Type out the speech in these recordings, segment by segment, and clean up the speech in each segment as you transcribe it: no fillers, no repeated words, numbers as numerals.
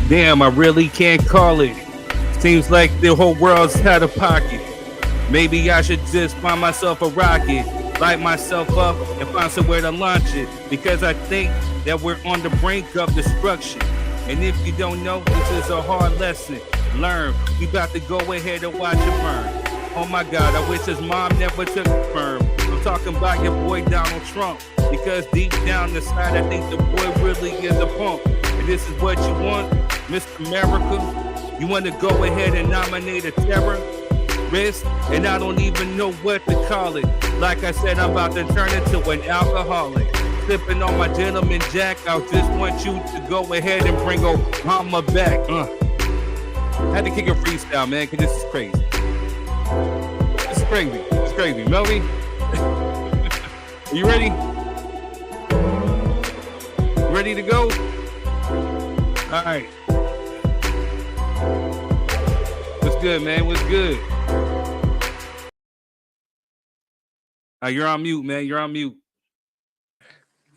Damn, I really can't call it. Seems like the whole world's out of pocket. Maybe I should just find myself a rocket, light myself up, and find somewhere to launch it. Because I think that we're on the brink of destruction. And if you don't know, this is a hard lesson. Learn. We about to go ahead and watch it burn. Oh my God, I wish his mom never took the firm. I'm talking about your boy Donald Trump. Because deep down inside, I think the boy really is a punk. And this is what you want, Mr. America? You want to go ahead and nominate a terrorist? And I don't even know what to call it. Like I said, I'm about to turn into an alcoholic. Sipping on my gentleman Jack, I just want you to go ahead and bring Obama back. I had to kick a freestyle, man, because this is crazy. This is crazy. It's crazy. Melody, are you ready? Ready to go? All right. What's good, man? What's good? You're on mute, man. You're on mute.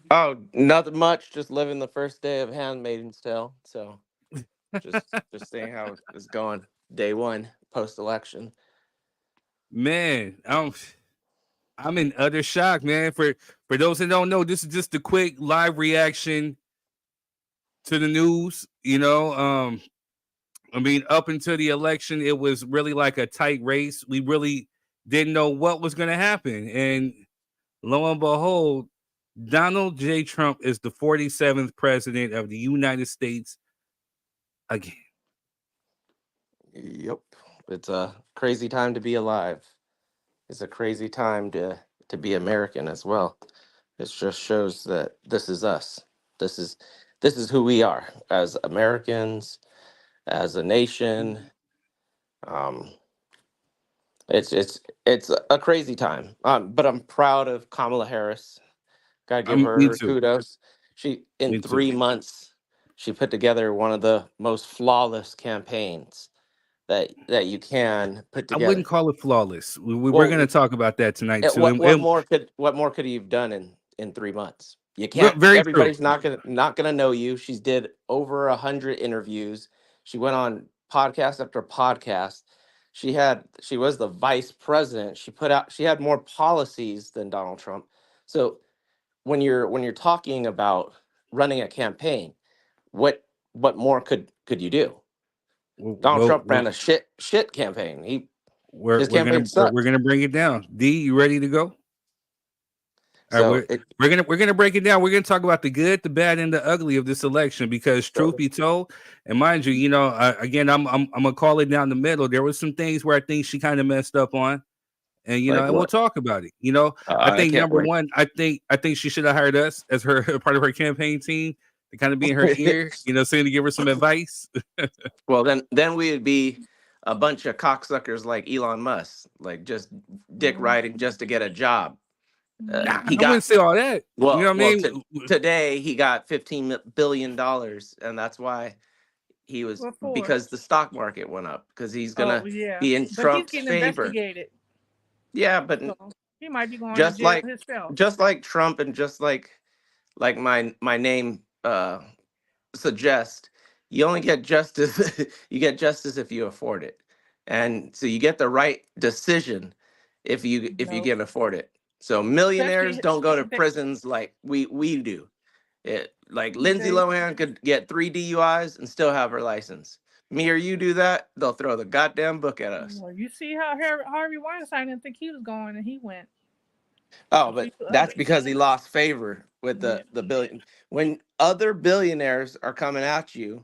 Oh, nothing much. Just living the first day of Handmaid's Tale. So, just seeing how it's going. Day one, post election. Man, I'm in utter shock, man. For those that don't know, this is just a quick live reaction to the news. I mean, up until the election, it was really like a tight race. We really didn't know what was going to happen, and lo and behold, Donald J. Trump is the 47th president of the United States again. Yep, it's a crazy time to be alive. It's a crazy time to be American as well. It just shows that this is us. This is who we are as Americans, as a nation. Um, it's a crazy time. But I'm proud of Kamala Harris. Gotta give Me her too. kudos. She in Me too. 3 months, she put together one of the most flawless campaigns that you can put I wouldn't together. call it flawless. We're going to Well, talk about that tonight too. what more could you have done in 3 months? You Well, can't. very true. Everybody's not gonna know you. She's did over 100 interviews. She went on podcast after podcast. She was the vice president. She had more policies than Donald Trump. So when you're talking about running a campaign, what more could you do? Donald Well, Trump ran a shit campaign. we're His we're gonna campaign we're sucked. gonna bring it down. D, you ready to go? All right, So we're gonna break it down. We're gonna talk about the good, the bad, and the ugly of this election. Because truth be told, and mind you, again, I'm gonna call it down the middle. There was some things where I think she kind of messed up on, and like and we'll what? talk about it. I I think can't number wait. one, I think she should have hired us as her part of her campaign team to kind of be in her ear, saying to give her some advice. Well, then we would be a bunch of cocksuckers like Elon Musk, like just dick riding just to get a job. He I wouldn't got say all that. You know what I well mean? today he got $15 billion, and that's why he was What for? because the stock market went up because he's Oh gonna yeah, be in but he's Trump's getting favor. investigated, Yeah, but so he might be going to just jail like himself. just like Trump and just like my name suggest, you only get justice you get justice if you afford it, and so you get the right decision if you No, can afford it. So especially millionaires don't go to they, prisons like we do it. Like Lindsay they Lohan could get 3 DUIs and still have her license. Me or you do that, they'll throw the goddamn book at us. well, you see how Harvey Weinstein didn't think he was going, and he went Oh, a but few that's others. because he lost favor with Yeah, the billion. When other billionaires are coming at you,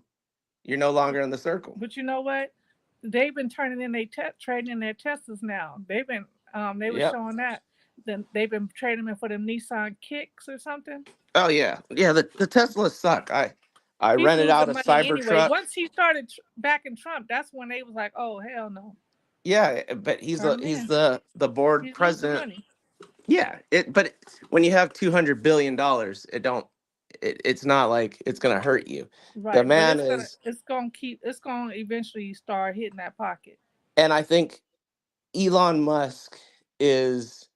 you're no longer in the circle. but you know what? They've been turning in trading in their Teslas now. They were Yep. showing that. Then they've been trading them for them Nissan Kicks or something. Oh yeah, yeah. The Teslas suck. I He's rented out losing a money anyway. Cybertruck. Once he started backing Trump, that's when they was like, "Oh hell no, Yeah, but he's turn the him he's in." the board He's losing president. money. Yeah, when you have $200 billion, it's not like it's gonna hurt you. The Right, but man is, it's gonna eventually start hitting that pocket. and I think Elon Musk is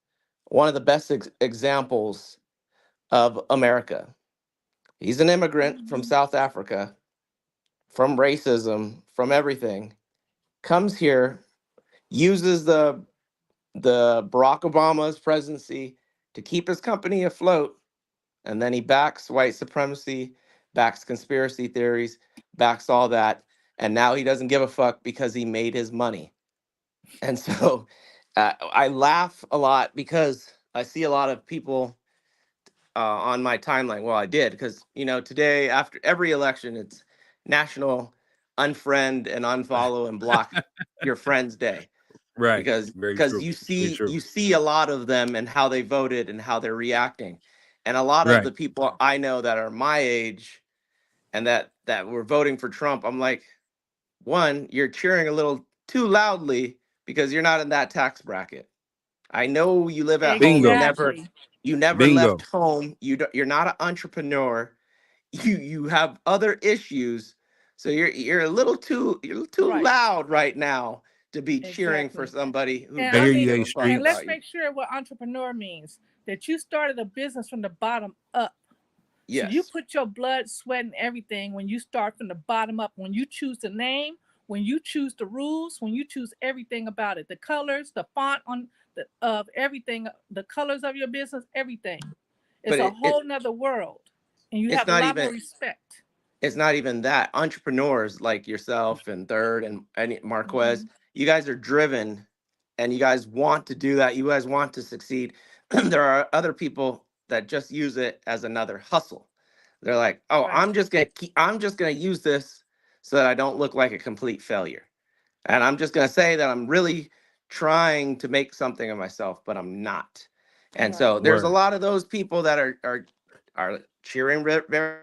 one of the best examples of America. He's an immigrant from Mhm. South Africa, from racism, from everything, comes here, uses the Barack Obama's presidency to keep his company afloat, and then he backs white supremacy, backs conspiracy theories, backs all that, and now he doesn't give a fuck because he made his money. And so I laugh a lot because I see a lot of people on my timeline. Well, I did because today after every election, it's National Unfriend and Unfollow and Block Your Friends Day, Right. because Very true. you Very see true. a lot of them and how they voted and how they're reacting, and a lot of Right. the people I know that are my age and that were voting for Trump. I'm like, one, you're cheering a little too loudly because you're not in that tax bracket. I know you live at home. Bingo. Exactly. You never left Bingo. home. You're not an entrepreneur. You have other issues. So you're a little too Right. loud right now to be cheering for Exactly. somebody who And I I hear doesn't you, mean, give A a fuck and let's Streets. about you. make sure what entrepreneur means, that you started a business from the bottom up. So you Yes, put your blood, sweat, and everything when you start from the bottom up. When you choose the name, when you choose the rules, when you choose everything about it, the colors, the font on the of everything, the colors of your business, everything. It's but a it whole nother world, and you it's have a not lot even more respect. that. Entrepreneurs like yourself and Third and Marquez, Mhm. you guys are driven and you guys want to do that. You guys want to succeed. There are other people that just use it as another hustle. They're like, "Oh, Right. I'm just going to use this so that I don't look like a complete failure. And I'm just going to say that I'm really trying to make something of myself, but I'm not." And Right. so there's a Word. lot of those people that are cheering very.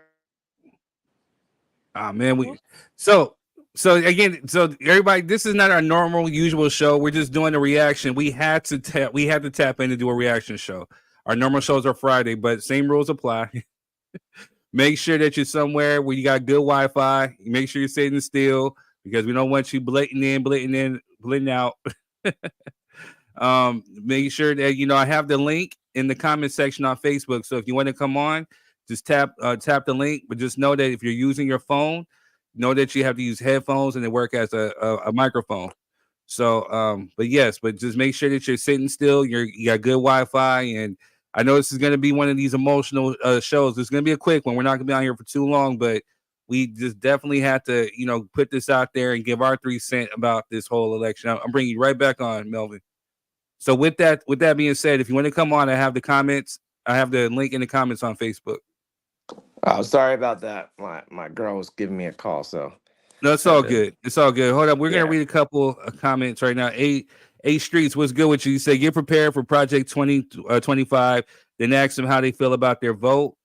Ah man, we Whoops. so so again, so everybody, this is not our normal usual show. We're just doing a reaction. We had to tap in to do a reaction show. Our normal shows are Friday, but same rules apply. Make sure that you're somewhere where you got good Wi-Fi. Make sure you're sitting still because we don't want you blitting out. Make sure that I have the link in the comment section on Facebook. So if you want to come on, just tap the link. But just know that if you're using your phone, know that you have to use headphones and they work as a microphone. So but just make sure that you're sitting still. You got good Wi-Fi, and I know this is going to be one of these emotional shows. It's going to be a quick one. We're not going to be on here for too long, but we just definitely have to put this out there and give our 3 cents about this whole election. I'm bringing you right back on, Melvin. So with that being said, if you want to come on, I have the comments. I have the link in the comments on Facebook. Oh, sorry about that. My girl was giving me a call, so No, it's had all to. good. It's all good. Hold up. We're gonna Yeah. read a couple of comments right now. A Streets, what's good with you? You say get prepared for Project 2025. Then ask them how they feel about their vote.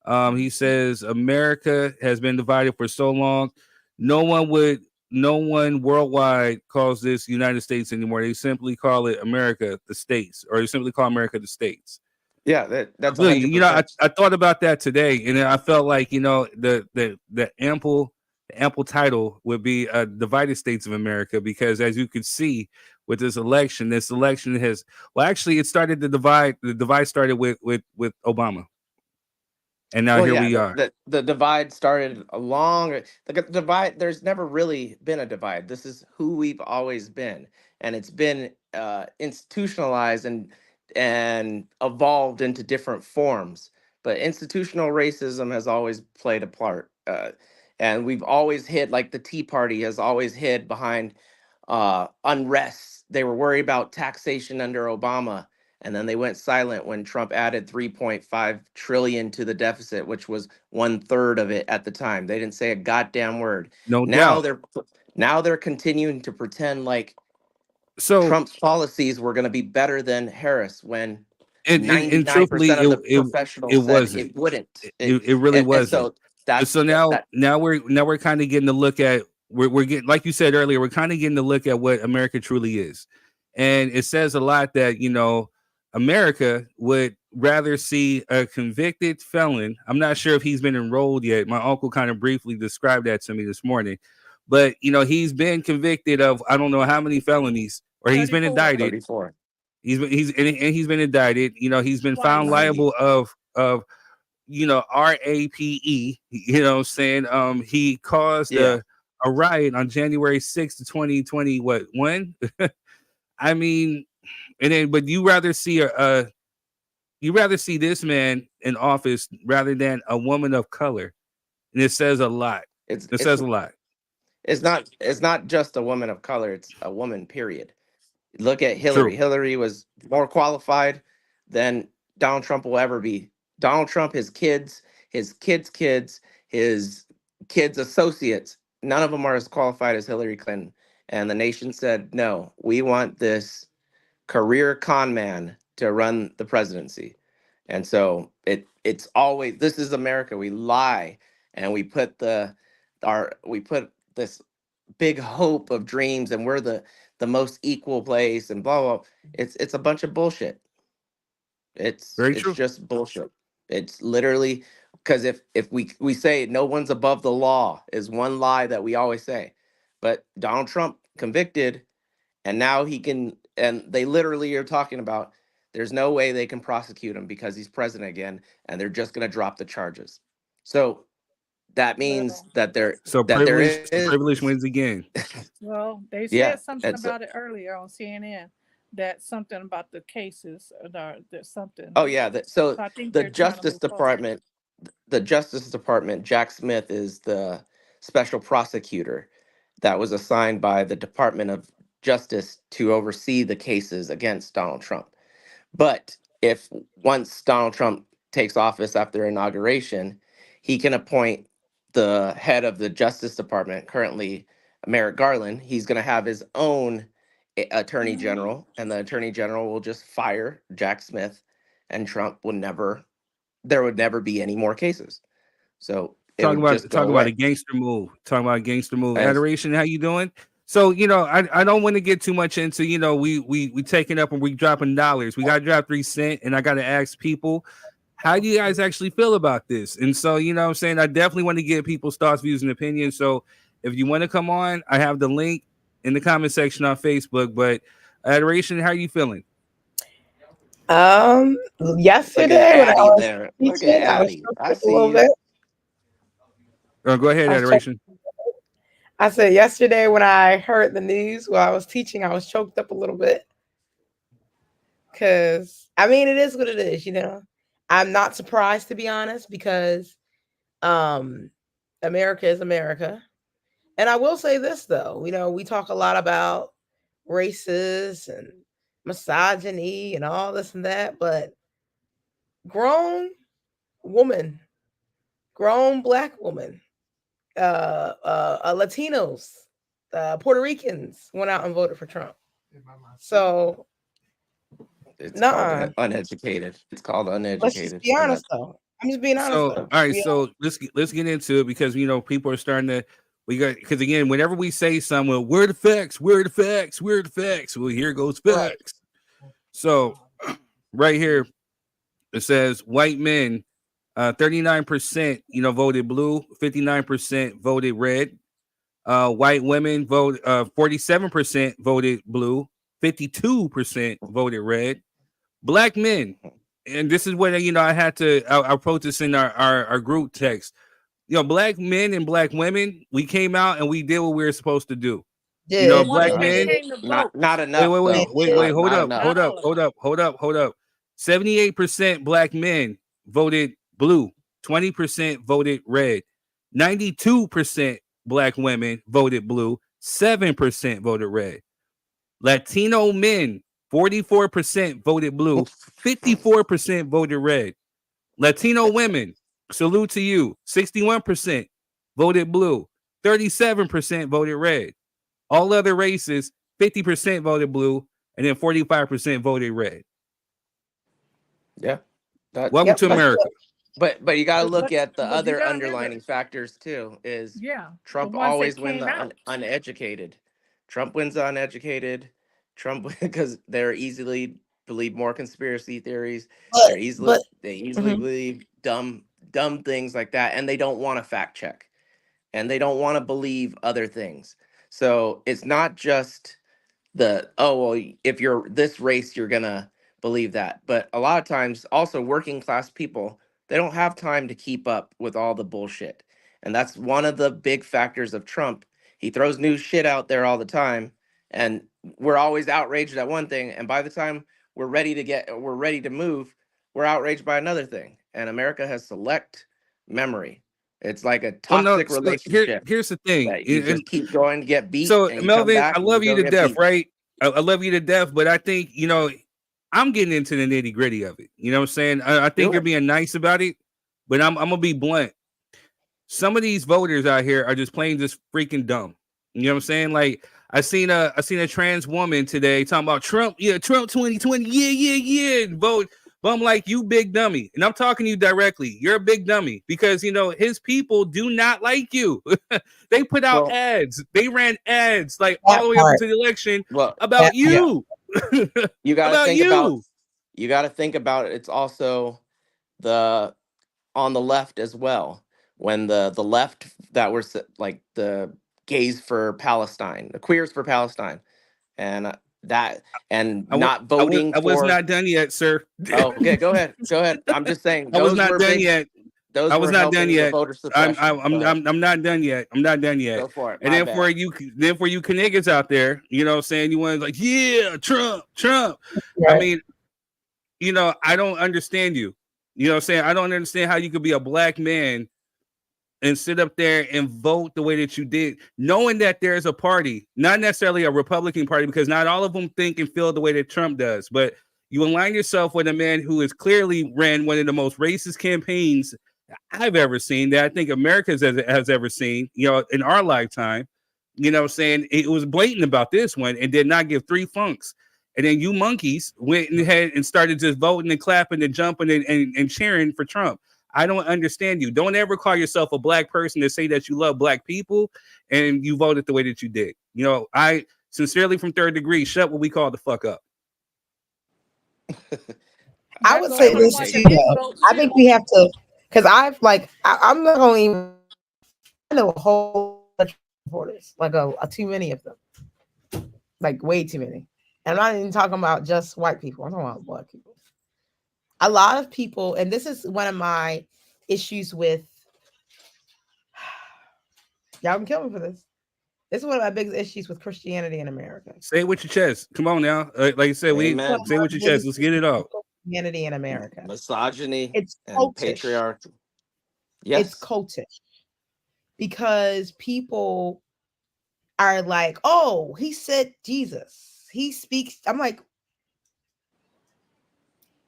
He says America has been divided for so long. No one would no one worldwide calls this United States anymore. They simply call it America, the States, or they simply call America the States. Yeah, that's I feel you. I, 100%. I thought about that today, and I felt like the ample title would be divided states of America, because as you could see with this election has actually it started the divide started with Obama, and now Well, here yeah, we are. the divide started a long the divide. There's never really been a divide. This is who we've always been, and it's been institutionalized and evolved into different forms. But institutional racism has always played a part, and we've always hid, like the Tea Party has always hid behind unrest. They were worried about taxation under Obama, and then they went silent when Trump added 3.5 trillion to the deficit, which was one third of it at the time. They didn't say a goddamn word. No Now doubt. they're continuing to pretend like So Trump's policies were going to be better than Harris when and truthfully, 99% of the professionals it said wasn't. it wouldn't. It really And wasn't. so that's So now that. we're kind of getting to look at we're getting, like you said earlier, we're kind of getting to look at what America truly is. And it says a lot that America would rather see a convicted felon. I'm not sure if he's been enrolled yet. My uncle kind of briefly described that to me this morning. But he's been convicted of I don't know how many felonies, or he's been 34. indicted. 34. He's been indicted. He's been found Twice. liable of RAPE, saying he caused Yeah. a riot on January 6th, 2020. What when? I mean, and then but you rather see this man in office rather than a woman of color, and it says a lot. It's It it's says a lot. it's not just a woman of color. It's a woman. Period. Look at True. Hillary. Hillary was more qualified than Donald Trump will ever be. Donald Trump, his kids, his kids' associates, none of them are as qualified as Hillary Clinton. And the nation said, no, we want this career con man to run the presidency. And so it's always, this is America. We lie and we put this big hope of dreams, and we're the most equal place and blah blah. It's a bunch of bullshit. Very It's true. just bullshit. It's literally, because if we say no one's above the law is one lie that we always say, but Donald Trump convicted, and now he can, and they literally are talking about there's no way they can prosecute him because he's president again, and they're just going to drop the charges. So that means Well, So that there privilege is wins again. well, they yeah, said something it's about it earlier on CNN, that something about the cases, there's something. oh yeah, so So I think the they're trying to Justice move forward. Department, Jack Smith is the special prosecutor that was assigned by the Department of Justice to oversee the cases against Donald Trump. But if once Donald Trump takes office after inauguration, he can appoint the head of the Justice Department, currently Merrick Garland. He's going to have his own attorney Hmm. general, and the attorney general will just fire Jack Smith, and Trump would never, there would never be any more cases. So it would just go Talking about a away. gangster move. Talking about a gangster move. As Adoration, how you doing? So I don't want to get too much into we taking up and we dropping dollars. We got to drop 3 cents, and I got to ask people, how do you guys actually feel about this? And so what I'm saying, I definitely want to get people's thoughts, views, and opinions. So if you want to come on, I have the link in the comment section on Facebook. But Adoration, how you feeling? look at Yesterday when I Addie was there. Look at teaching, I was Addie. choked I up a see little you. bit. Go ahead, I was choked. Adoration. I said yesterday when I heard the news while I was teaching, I was choked up a little bit because I mean it is what it is. I'm not surprised, to be honest, because um, America is America. And I will say this though, we talk a lot about races and misogyny and all this and that, but grown woman, grown black woman, Latinos, Puerto Ricans went out and voted for Trump. So, It's called nah, uneducated. It's called let's just uneducated, be and honest that's though. I'm just being honest So though. all right, so let's get into it because people are starting to we got because again, whenever we say something, well, where the facts, where the facts, where the facts. Well, here goes Right. facts. So right here it says white men, 39% voted blue, 59% voted red. White women 47% voted blue, 52% voted red. Black men, and this is what I wrote this in our group text. Black men and black women, we came out and we did what we were supposed to do. They Did wanted, Black not they men. came to vote. not Wait, enough wait, wait, though. wait, did. wait. Not Hold not up, enough. hold Not up, all of hold them. up, hold up, hold up. 78% black men voted blue. 20% voted red. 92% black women voted blue. 7% voted red. Latino men, 44% voted blue. 54% voted red. Latino women, salute to you. 61% voted blue. 37% voted red. All other races, 50% voted blue, and then 45% voted red. Yeah, that. Welcome Yep, to that's But America. it. but you got to look at the But you other gotta remember, underlining factors too. Is yeah, the Trump ones that always win came the out. uneducated? Trump wins the uneducated. Trump because they're easily believe more conspiracy theories. But but They easily mhm. believe dumb things like that, and they don't want to fact check, and they don't want to believe other things. So it's not just the, oh well, if you're this race you're gonna believe that, but a lot of times also working class people, they don't have time to keep up with all the bullshit, and that's one of the big factors of Trump. He throws new shit out there all the time, and we're always outraged at one thing, and by the time we're ready to move, we're outraged by another thing. And America has select memory. It's like a Well, no, toxic so relationship here's the thing. that you just keep going to get beat, So and you come Melvin, I back and you love you go to get death, beat. right? I love you to death, but I think, I'm getting into the nitty gritty of it. You know what I'm saying? I think you're being nice about it, but I'm gonna be blunt. Some of these voters out here are just plain just freaking dumb. You know what I'm saying? Like I seen a trans woman today talking about Trump, Trump 2020, yeah, vote. But I'm like, you big dummy. And I'm talking to you directly. You're a big dummy because his people do not like you. They put out ads. They ran ads like all the way up into the election about you. You gotta about think you. about you gotta think about it. It's also on the left as well. When the left that were like the gays for Palestine, the queers for Palestine, and not voting I was for. not done yet, sir. Oh, okay, go ahead. I'm just saying I was not done yet. Those I was were not done helping yet. the voter suppression. I'm not done yet. I'm not done yet. Go for it. And My then bad. for you niggas out there, saying you want like, yeah, Trump. Right. I mean, I don't understand you. You know what I'm saying? I don't understand how you could be a black man and sit up there and vote the way that you did, knowing that there's a party, not necessarily a Republican party, because not all of them think and feel the way that Trump does, but you align yourself with a man who has clearly ran one of the most racist campaigns I've ever seen, that I think America has ever seen, in our lifetime. You know what I'm saying? It was blatant about this one and did not give three funks. And then you monkeys went ahead and started just voting and clapping and jumping and cheering for Trump. I don't understand you. Don't ever call yourself a black person to say that you love black people and you voted the way that you did. I sincerely, from third degree, shut what we call the fuck up. I would say this too, though. I think we have to, because I'm not going to I know a whole bunch of reporters, like too many of them, like way too many. And I'm not even talking about just white people. I'm talking about black people. A lot of people, and this is one of my issues with, y'all can kill me for this. This is one of my biggest issues with Christianity in America. Say it with your chest. Come on now. Like you said, say it with your chest. Let's get it out. Christianity in America. Misogyny. It's and cultish. Patriarchy. Yes. It's cultish. Because people are like, oh, he said Jesus. He speaks. I'm like,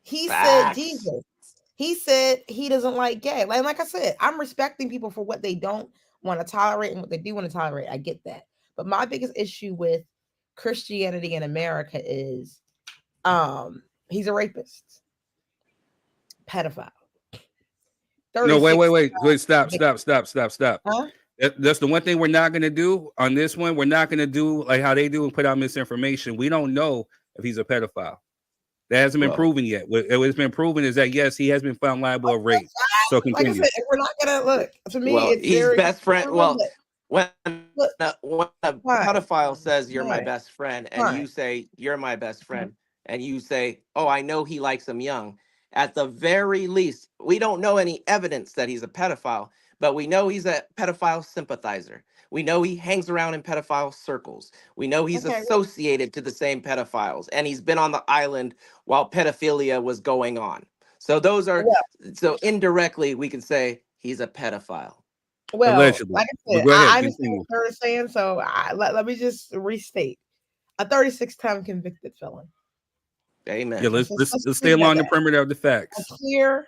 he said Jesus. He said he doesn't like gay. Like I said, I'm respecting people for what they don't want to tolerate and what they do want to tolerate. I get that. But my biggest issue with Christianity in America is he's a rapist, pedophile. No, wait. Stop. Huh? That's the one thing we're not going to do on this one. We're not going to do like how they do and put out misinformation. We don't know if he's a pedophile. That hasn't been proven yet. What's been proven is that, yes, he has been found liable of rape. So continue. Like I said, we're not going to look. To me, it's he's very best friend. Well, when a Why? pedophile says you're my Why? best friend, and Why? you say you're my best friend, and you say, oh, I know he likes him young. At the very least, we don't know any evidence that he's a pedophile, but we know he's a pedophile sympathizer. We know he hangs around in pedophile circles. We know he's associated to the same pedophiles, and he's been on the island while pedophilia was going on. So those are so indirectly we can say he's a pedophile. Well, allegedly. like I said, I understand what you're saying. So let me just restate: a 36-time convicted felon. Amen. Yeah, let's stay along the perimeter of the facts. A clear,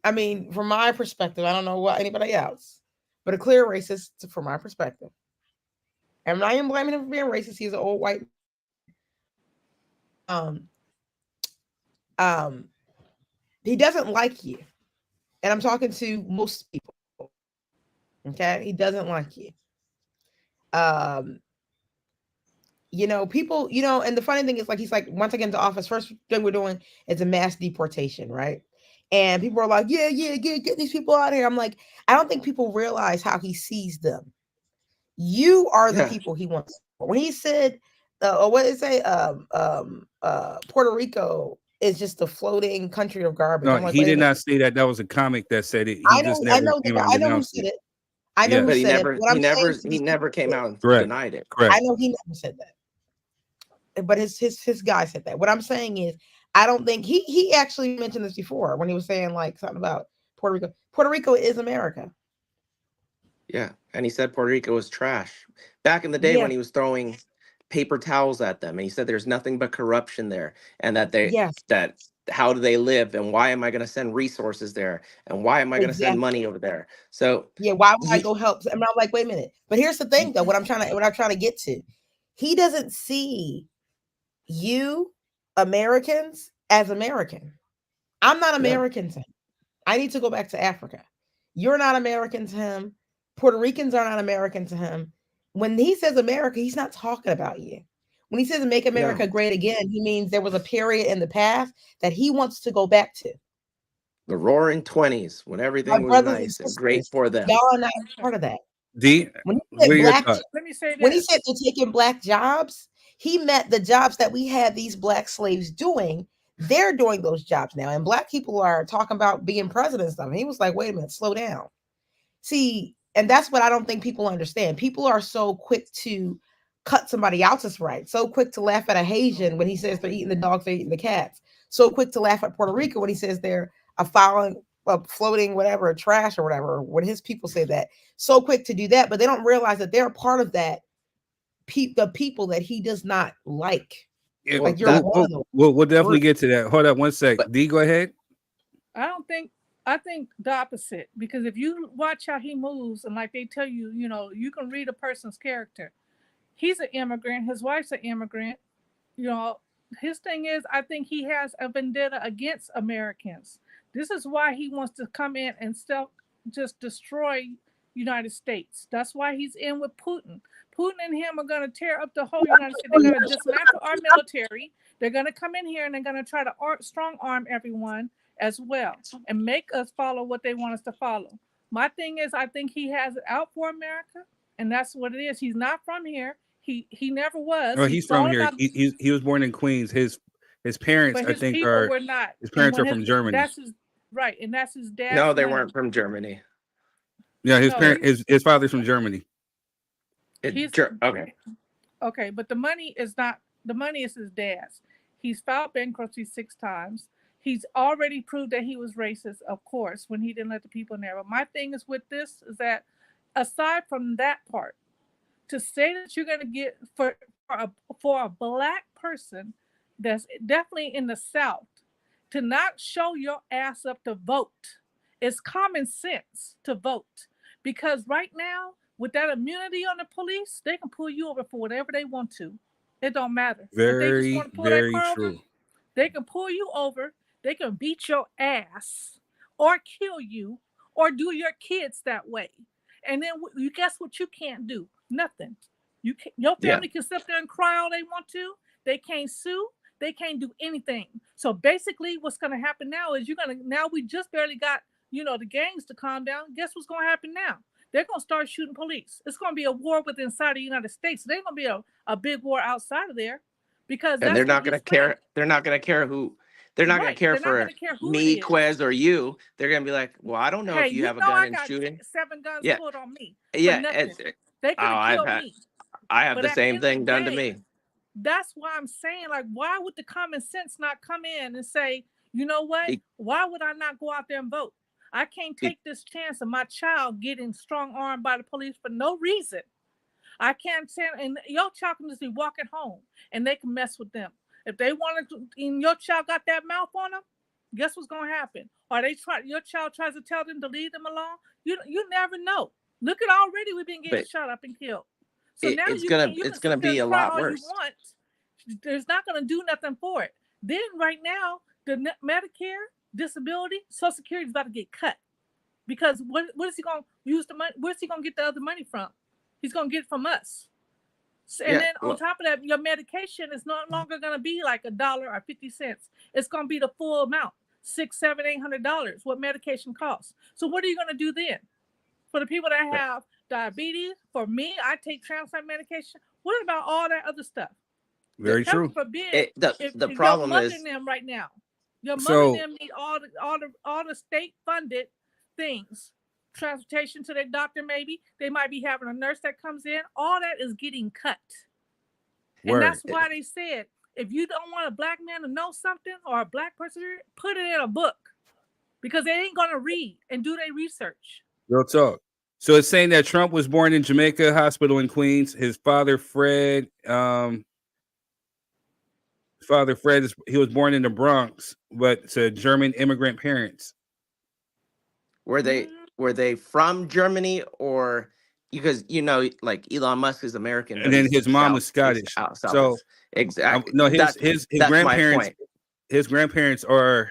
I mean, from my perspective, I don't know what anybody else, but a clear racist from my perspective. And I'm not even blaming him for being racist. He's an old white. He doesn't like you, and I'm talking to most people. Okay, he doesn't like you. People, and the funny thing is, like, he's like, once I get into office, first thing we're doing is a mass deportation, right? And people are like, yeah, get these people out of here. I'm like, I don't think people realize how he sees them. You are the people he wants. When he said, what did it say? Puerto Rico is just a floating country of garbage. No, I'm like, he did not say that. That was a comic that said it. I know who said it. I know Yes. who But said it. What I'm saying to he these never people came is, out and Correct. denied it. I Correct. know he never said that, but his guy said that. What I'm saying is, I don't think he actually mentioned this before when he was saying like something about Puerto Rico. Puerto Rico is America. Yeah, and he said Puerto Rico was trash back in the day Yeah. when he was throwing paper towels at them, and he said there's nothing but corruption there, and Yes. that how do they live, and why am I going to send resources there, and why am I going to send Exactly. money over there? So Yeah. Why would I he, go help? And I'm like, wait a minute. But here's the thing, though. What I'm trying to get to, he doesn't see you Americans as American. I'm not no, American to him. I need to go back to Africa. You're not American to him. Puerto Ricans are not American to him. When he says America, he's not talking about you. When he says make no, America great again, he means there was a period in the past that he wants to go back to. the Roaring '20s when My everything was brothers and nice and great sisters, for them. y'all are not part of that. D, When he what said are your black, thoughts? Let me say when he this. said they're taking black jobs, he meant the jobs that we had these black slaves doing. They're doing those jobs now, and black people are talking about being president and stuff. And he was like, "Wait a minute, slow down." See, and that's what I don't think people understand. People are so quick to cut somebody else's right, so quick to laugh at a Haitian when he says they're eating the dogs, they're eating the cats, so quick to laugh at Puerto Rico when he says they're a floating whatever, trash or whatever, when his people say that. So quick to do that, but they don't realize that they're part of that, the people that he does not like. Yeah, Well, Like you're that, one of them. we'll definitely Group. get to that. Hold up one sec. but D, go ahead. I think the opposite, because if you watch how he moves, and like they tell you, you can read a person's character. He's an immigrant. His wife's an immigrant. You know, his thing is, I think he has a vendetta against Americans. This is why he wants to come in and just destroy United States. That's why he's in with Putin. Putin and him are going to tear up the whole United States. They're going to dismantle our military. They're going to come in here and they're going to try to strong arm everyone as well and make us follow what they want us to follow. My thing is, I think he has it out for America, and that's what it is. He's not from here. He never was. Oh, He's he's from thought here. about, He was born in Queens. His parents, but I his think, people were not. his And parents when are from Germany. that's his right, and that's his dad's no, they money. weren't from Germany. Yeah, No, his father's from Germany. he's Okay. okay, but the money is not. The money is his dad's. He's filed bankruptcy 6 times. He's already proved that he was racist, of course, when he didn't let the people in there. But my thing is with this is that aside from that part, to say that you're going to get for a black person that's definitely in the South to not show your ass up to vote, it's common sense to vote, because right now with that immunity on the police, they can pull you over for whatever they want to. It don't matter. If they just Very, want to pull that very car over, true. they can pull you over. They can beat your ass or kill you or do your kids that way. And then you guess what you can't do? Nothing. Your Yeah. family can sit there and cry all they want to. They can't sue. They can't do anything. So basically, what's going to happen now is now we just barely got the gangs to calm down. Guess what's going to happen now? They're going to start shooting police. It's going to be a war within inside the United States. There's going to be a big war outside of there, because And that's they're what not going he's to care. planning. They're not going to care who. They're not going to Right. care They're not for going to care who it me, is. Quez, or you. They're going to be like, well, I don't know Hey, if you you have a know gun I and got shooting. 7 guns Yeah. pulled on me for Yeah. nothing. Oh, They could have killed me. I have But the at the same end of thing the done to day, me. that's why I'm saying, like, why would the common sense not come in and say, you know what? Be- Why would I not go out there and vote? I can't be- take this chance of my child getting strong armed by the police for no reason. I can't stand, and your child can just be walking home and they can mess with them. If they wanted to, and your child got that mouth on them, guess what's going to happen? Or your child tries to tell them to leave them alone. You never know. Look at already we've been getting But shot up and killed. So now it's you gonna can be sit there a and cry lot all you worse. want. There's not going to do nothing for it. Then right now, the Medicare, disability, Social Security is about to get cut, because what is he going to use the money? Where's he going to get the other money from? He's going to get it from us. And then on top of that, your medication is no longer going to be like $1 or 50 cents. It's going to be the full amount, $600, $700, $800. What medication costs. So what are you going to do then? For the people that have diabetes, for me, I take transplant medication. What about all that other stuff? Very true. Forbid, The problem your mother is and them right now. Your mother So and them need all the state funded things. transportation to their doctor, maybe. They might be having a nurse that comes in. All that is getting cut. And Word. that's why they said, if you don't want a black man to know something or a black person, put it in a book. Because they ain't going to read and do their research. Real talk. So it's saying that Trump was born in Jamaica Hospital in Queens. His father, Fred, he was born in the Bronx, but to German immigrant parents. Were they from Germany, or because like Elon Musk is American, And but then he's his mom was he's Scottish. out south. So exactly. no, his That's my grandparents. point. His grandparents are.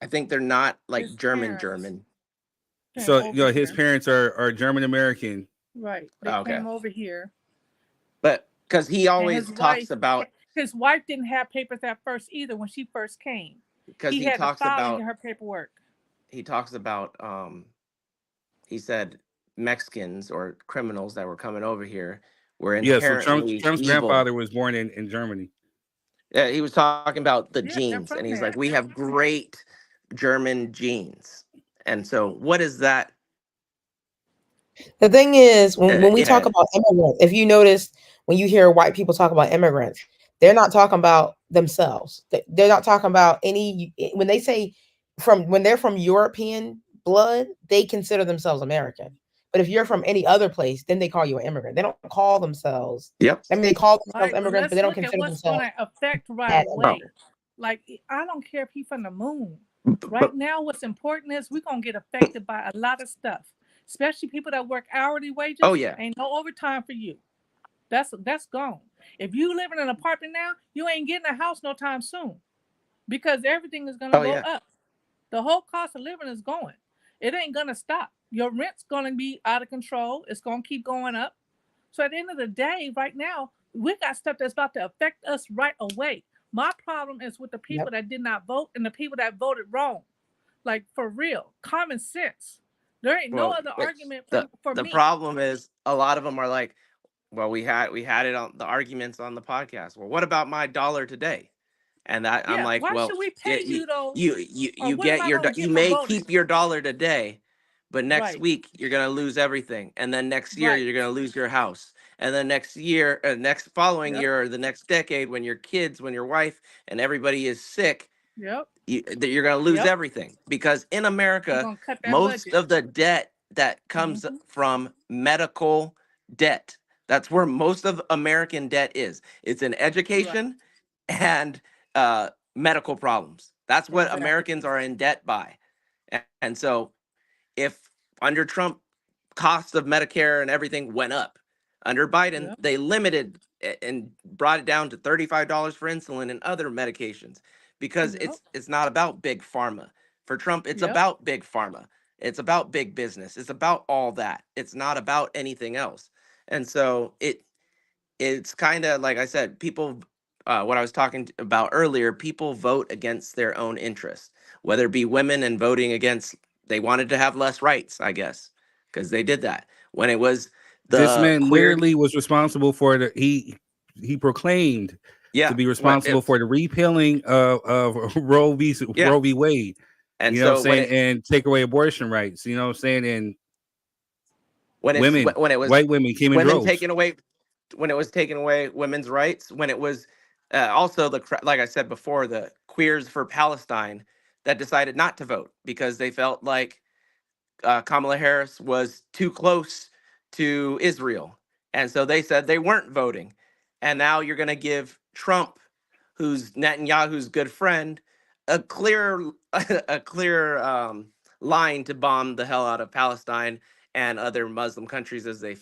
I think they're not like His German. came So over his here. parents are German American. Right. They Okay. came over here. But because he And always talks about, his wife didn't have papers at first either when she first came. because He he had to talks file about her paperwork. he talks about he said Mexicans or criminals that were coming over here were Yeah. So inherently Trump's evil. grandfather was born in Germany. Yeah, he was talking about the Yeah, they're genes, from and he's there. like, we have great German genes. And so, what is that? The thing is, when we talk Yeah, about immigrants, if you notice, when you hear white people talk about immigrants, they're not talking about themselves. They're not talking about any. When they say when they're from European blood, they consider themselves American. But if you're from any other place, then they call you an immigrant. They don't call themselves. yep. I mean, they call themselves Right, but immigrants, but let's they don't look at consider what's going themselves to affect right as away. immigrants. Like, I don't care if he's from the moon. But Right now, what's important is we're going to get affected by a lot of stuff, especially people that work hourly wages. oh yeah, Ain't no overtime for you. That's gone. If you live in an apartment now, you ain't getting a house no time soon because everything is going to oh go yeah. up. The whole cost of living is going. It ain't going to stop. Your rent's going to be out of control. It's going to keep going up. So at the end of the day, right now, we got stuff that's about to affect us right away. My problem is with the people that did not vote and the people that voted wrong. Like, for real, common sense. There ain't no Well, other argument for the me. problem is a lot of them are like, well, we had it on the arguments on the podcast. Well, what about my dollar today? And I'm Yeah, like, why well, should we pay you you though? you What am get I gonna you get from may voting? keep your dollar today, but next Right, week you're gonna lose everything, and then next year right. you're gonna lose your house, and then next year, next following Yep, year, or the next decade, when your kids, when your wife, and everybody is sick, yep, you're gonna lose yep. everything, because in They're America, gonna cut that most budget. of the debt that comes Hmm. from medical debt. That's where most of American debt is. It's in Right, education and medical problems. That's what exactly. Americans are in debt by. And so, if under Trump, cost of Medicare and everything went up. Under Biden, Yep, they limited and brought it down to $35 for insulin and other medications, because yep, it's not about big pharma. For Trump, it's yep. about big pharma. It's about big business. It's about all that. It's not about anything else. And so it's kind of like I said, people, what I was talking about earlier, people vote against their own interests, whether it be women and voting against, they wanted to have less rights, I guess, because they did that. When it was This the man queer, literally was responsible for he proclaimed to yeah, be what responsible if, for the repealing of yeah. Roe v. Wade. And You know what I'm so when saying? And take away abortion rights. You know what I'm saying? And when it was white women came in women droves. taking away, when it was taking away women's rights, when it was also like I said before, the queers for Palestine that decided not to vote because they felt like Kamala Harris was too close to Israel. And so they said they weren't voting. And now you're going to give Trump, who's Netanyahu's good friend, a clear a clear line to bomb the hell out of Palestine and other Muslim countries as they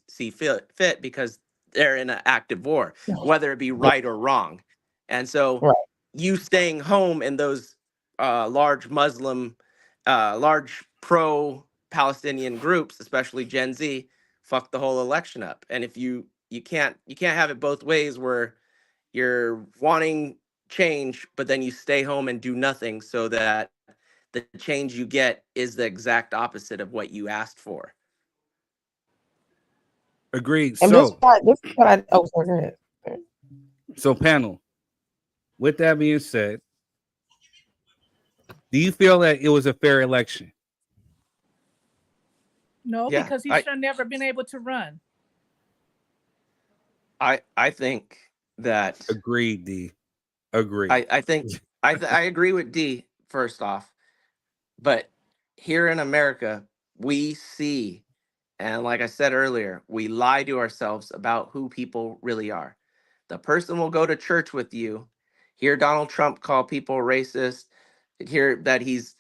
see fit, because they're in an active war, whether it be right or wrong. And so Right. you staying home in those large pro-Palestinian groups, especially Gen Z, fuck the whole election up. And if you can't have it both ways, where you're wanting change, but then you stay home and do nothing, so that the change you get is the exact opposite of what you asked for. Agreed. And this is what I sorry, go ahead. So panel. With that being said, do you feel that it was a fair election? No, Yeah, because he should have never been able to run. I think that Agreed, D. Agreed. I think I agree with D first off, but here in America, we see, and like I said earlier, we lie to ourselves about who people really are. The person will go to church with you, hear Donald Trump call people racist, hear that he's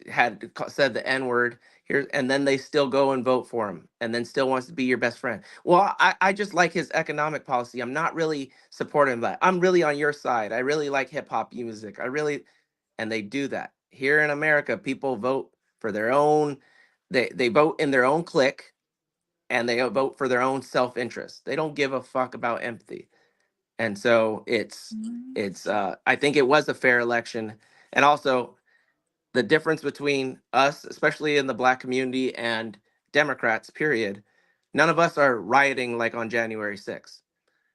said the N-word here, and then they still go and vote for him, and then still wants to be your best friend. Well, I just like his economic policy. I'm not really supporting that. I'm really on your side. I really like hip hop music. And they do that. Here in America, people vote for their own, they vote in their own clique, and they vote for their own self-interest. They don't give a fuck about empathy. And so I think it was a fair election. And also, the difference between us, especially in the black community, and Democrats, period, none of us are rioting like on January 6th.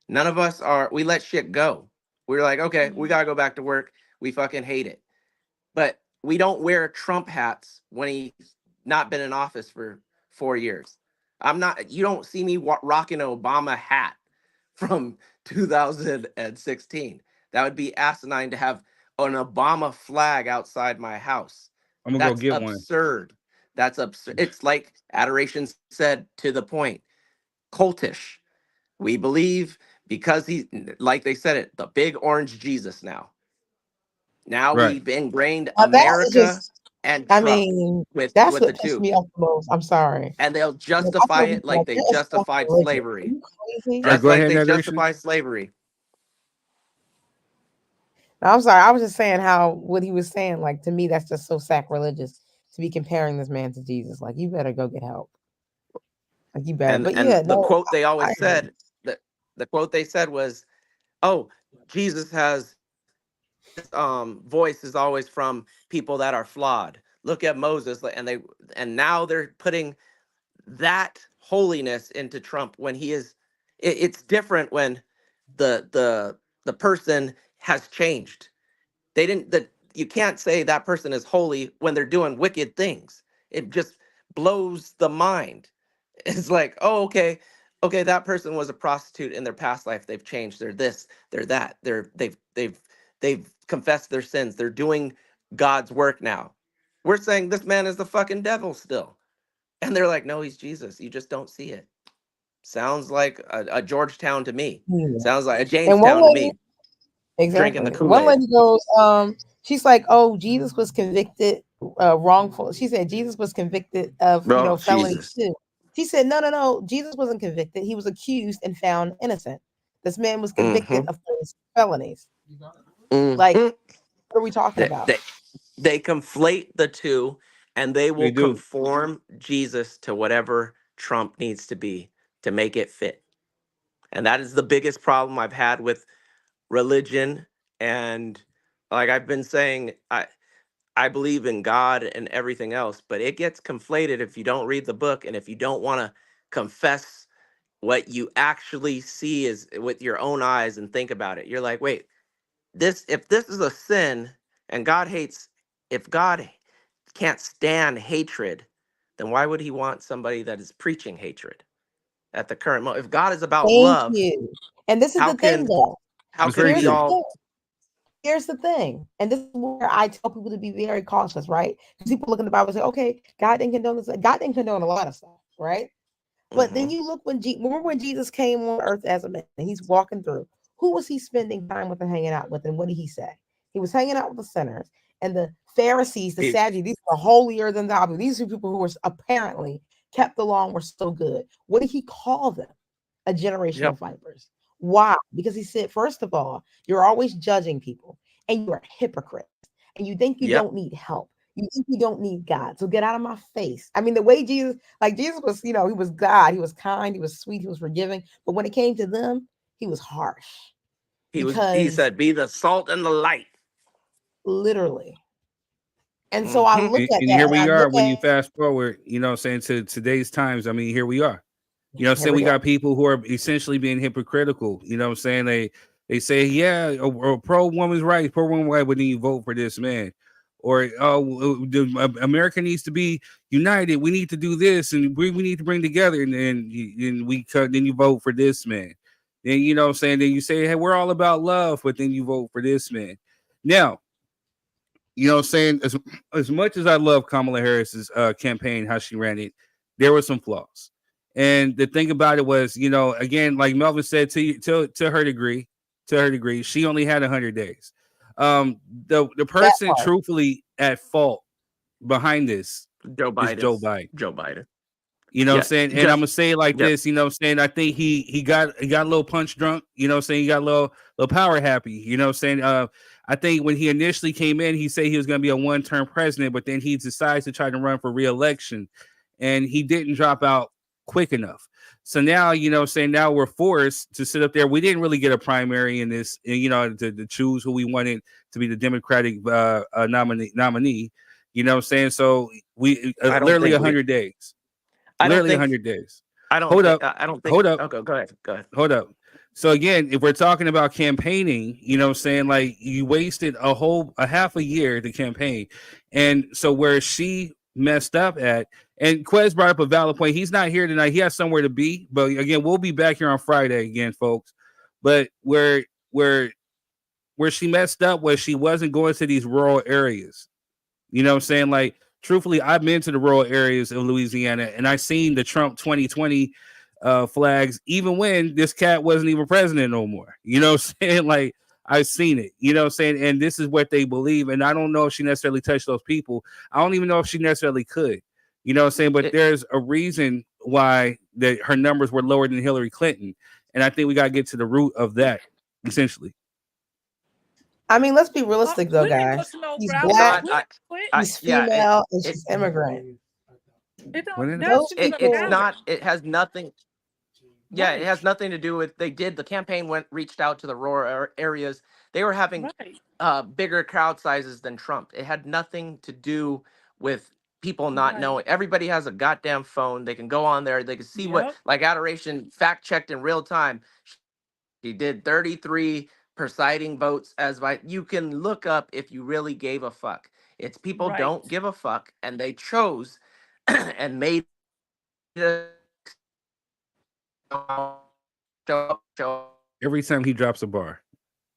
None of us we let shit go. We're like, okay, we gotta go back to work. We fucking hate it. But we don't wear Trump hats when he's not been in office for 4 years. You don't see me rocking an Obama hat from 2016. That would be asinine to have an Obama flag outside my house. I'm gonna go That's get one. absurd. That's absurd. It's like Adoration said, to the point, cultish. We believe because like they said it, the big orange Jesus now. Now Right. we've ingrained That is America just, and I Trump mean, with that's the what pissed two. me off the most. I'm sorry. And they'll Like, I justify told it people, like like, they that is justified sacrilegious. Are slavery. you crazy? All right, Just go like ahead, they Adoration. justify slavery. No, I'm sorry. I was just saying how what he was saying, like, to me, that's just so sacrilegious to be comparing this man to Jesus. Like, you better go get help. Like, you better. But And yeah, the no, quote they I always agree. said, that the quote they said was, "Oh, Jesus has voice is always from people that are flawed. Look at Moses." And now they're putting that holiness into Trump when it's different when the person has changed. They didn't that You can't say that person is holy when they're doing wicked things. It just blows the mind. It's like, oh, okay, that person was a prostitute in their past life. They've changed. They're this, they're that. They've confessed their sins. They're doing God's work now. We're saying this man is the fucking devil still. And they're like, no, he's Jesus. You just don't see it. Sounds like a Georgetown to me. Yeah. Sounds like a And one Jamestown to lady, me, drinking the exactly. One Kool-Aid. lady goes, she's like, oh, Jesus was convicted wrongful. She said Jesus was convicted of, Bro, felonies Jesus. too. She said, no. Jesus wasn't convicted. He was accused and found innocent. This man was convicted Mm-hmm. of felonies. Like, Mm-hmm. what are we talking about? They conflate the two, and they They will do. conform Jesus to whatever Trump needs to be to make it fit. And that is the biggest problem I've had with religion. And like I've been saying, I believe in God and everything else, but it gets conflated if you don't read the book and if you don't want to confess what you actually see is with your own eyes and think about it. You're like, wait, if this is a sin and if God can't stand hatred, then why would he want somebody that is preaching hatred at the current moment? If God is about Thank love, you. And this is how the thing, can though. how It's can very it be Here's the true. all thing. Here's the thing, and this is where I tell people to be very cautious, right? Because people look in the Bible and say, okay, God didn't condone this. God didn't condone a lot of stuff, right? But then Mhm. you look remember when Jesus came on earth as a man and he's walking through, who was he spending time with and hanging out with? And what did he say? He was hanging out with the sinners and the Pharisees, the He- Sadducees. These are holier than thou. These are people who were apparently kept the law and were so good. What did he call them? A generation of Yep. vipers. Why? Because he said, first of all, you're always judging people and you're hypocrites and you think you Yep. don't need help. You think you don't need God. So get out of my face. I mean, the way Jesus was, he was God. He was kind. He was sweet. He was forgiving. But when it came to them, he was harsh He because said, be the salt and the light. literally. And so I Hmm. look at And that here and I we look are when at, you fast forward, what I'm saying, to today's times. I mean, here we are. here We we are. got people who are essentially being hypocritical. What I'm saying? They say, yeah, pro woman's rights, pro woman's right, but then you vote for this man. or America needs to be united. We need to do this, and we need to bring together. And then then you vote for this man. Then you know what I'm saying. Then you say, hey, we're all about love, but then you vote for this man. Now, you know what I'm saying. As much as I love Kamala Harris's campaign, how she ran it, there were some flaws. And the thing about it was, you know, again, like Melvin said, to her degree, she only had 100 days. The person truthfully at fault behind this is Joe Biden. Joe Biden. You know what I'm saying? And I'm gonna say it like this, you know what I'm saying? I think he got a little punch drunk, you know what I'm saying? He got a little power happy, you know what I'm saying? I think when he initially came in, he said he was gonna be a one-term president, but then he decided to try to run for re-election, and he didn't drop out quick enough. So now, you know what I'm saying, now we're forced to sit up there. We didn't really get a primary in this, you know, to choose who we wanted to be the Democratic nominee. You know what I'm saying? So we literally 100 days. Literally 100 days. Hold up. Oh, go ahead. Hold up. So again, if we're talking about campaigning, you know what I'm saying, like you wasted a half a year to campaign. And so where she messed up at, and Quez brought up a valid point. He's not here tonight. He has somewhere to be. But again, we'll be back here on Friday again, folks. But where she messed up was she wasn't going to these rural areas. You know what I'm saying? Like, truthfully, I've been to the rural areas of Louisiana, and I've seen the Trump 2020 flags, even when this cat wasn't even president no more. You know what I'm saying? Like, I've seen it. You know what I'm saying? And this is what they believe. And I don't know if she necessarily touched those people. I don't even know if she necessarily could. You know what I'm saying? But there's a reason why that her numbers were lower than Hillary Clinton. And I think we got to get to the root of that, essentially. I mean, let's be realistic, though, guys. He's black, he's female, and she's immigrant. It's not. It has nothing. Yeah, it has nothing to do with. The campaign reached out to the rural areas. They were having bigger crowd sizes than Trump. It had nothing to do with people not knowing. Everybody has a goddamn phone. They can go on there. They can see what, like Adoration fact checked in real time. She did 33 presiding votes you can look up if you really gave a fuck. It's people don't give a fuck, and they chose and made every time he drops a bar.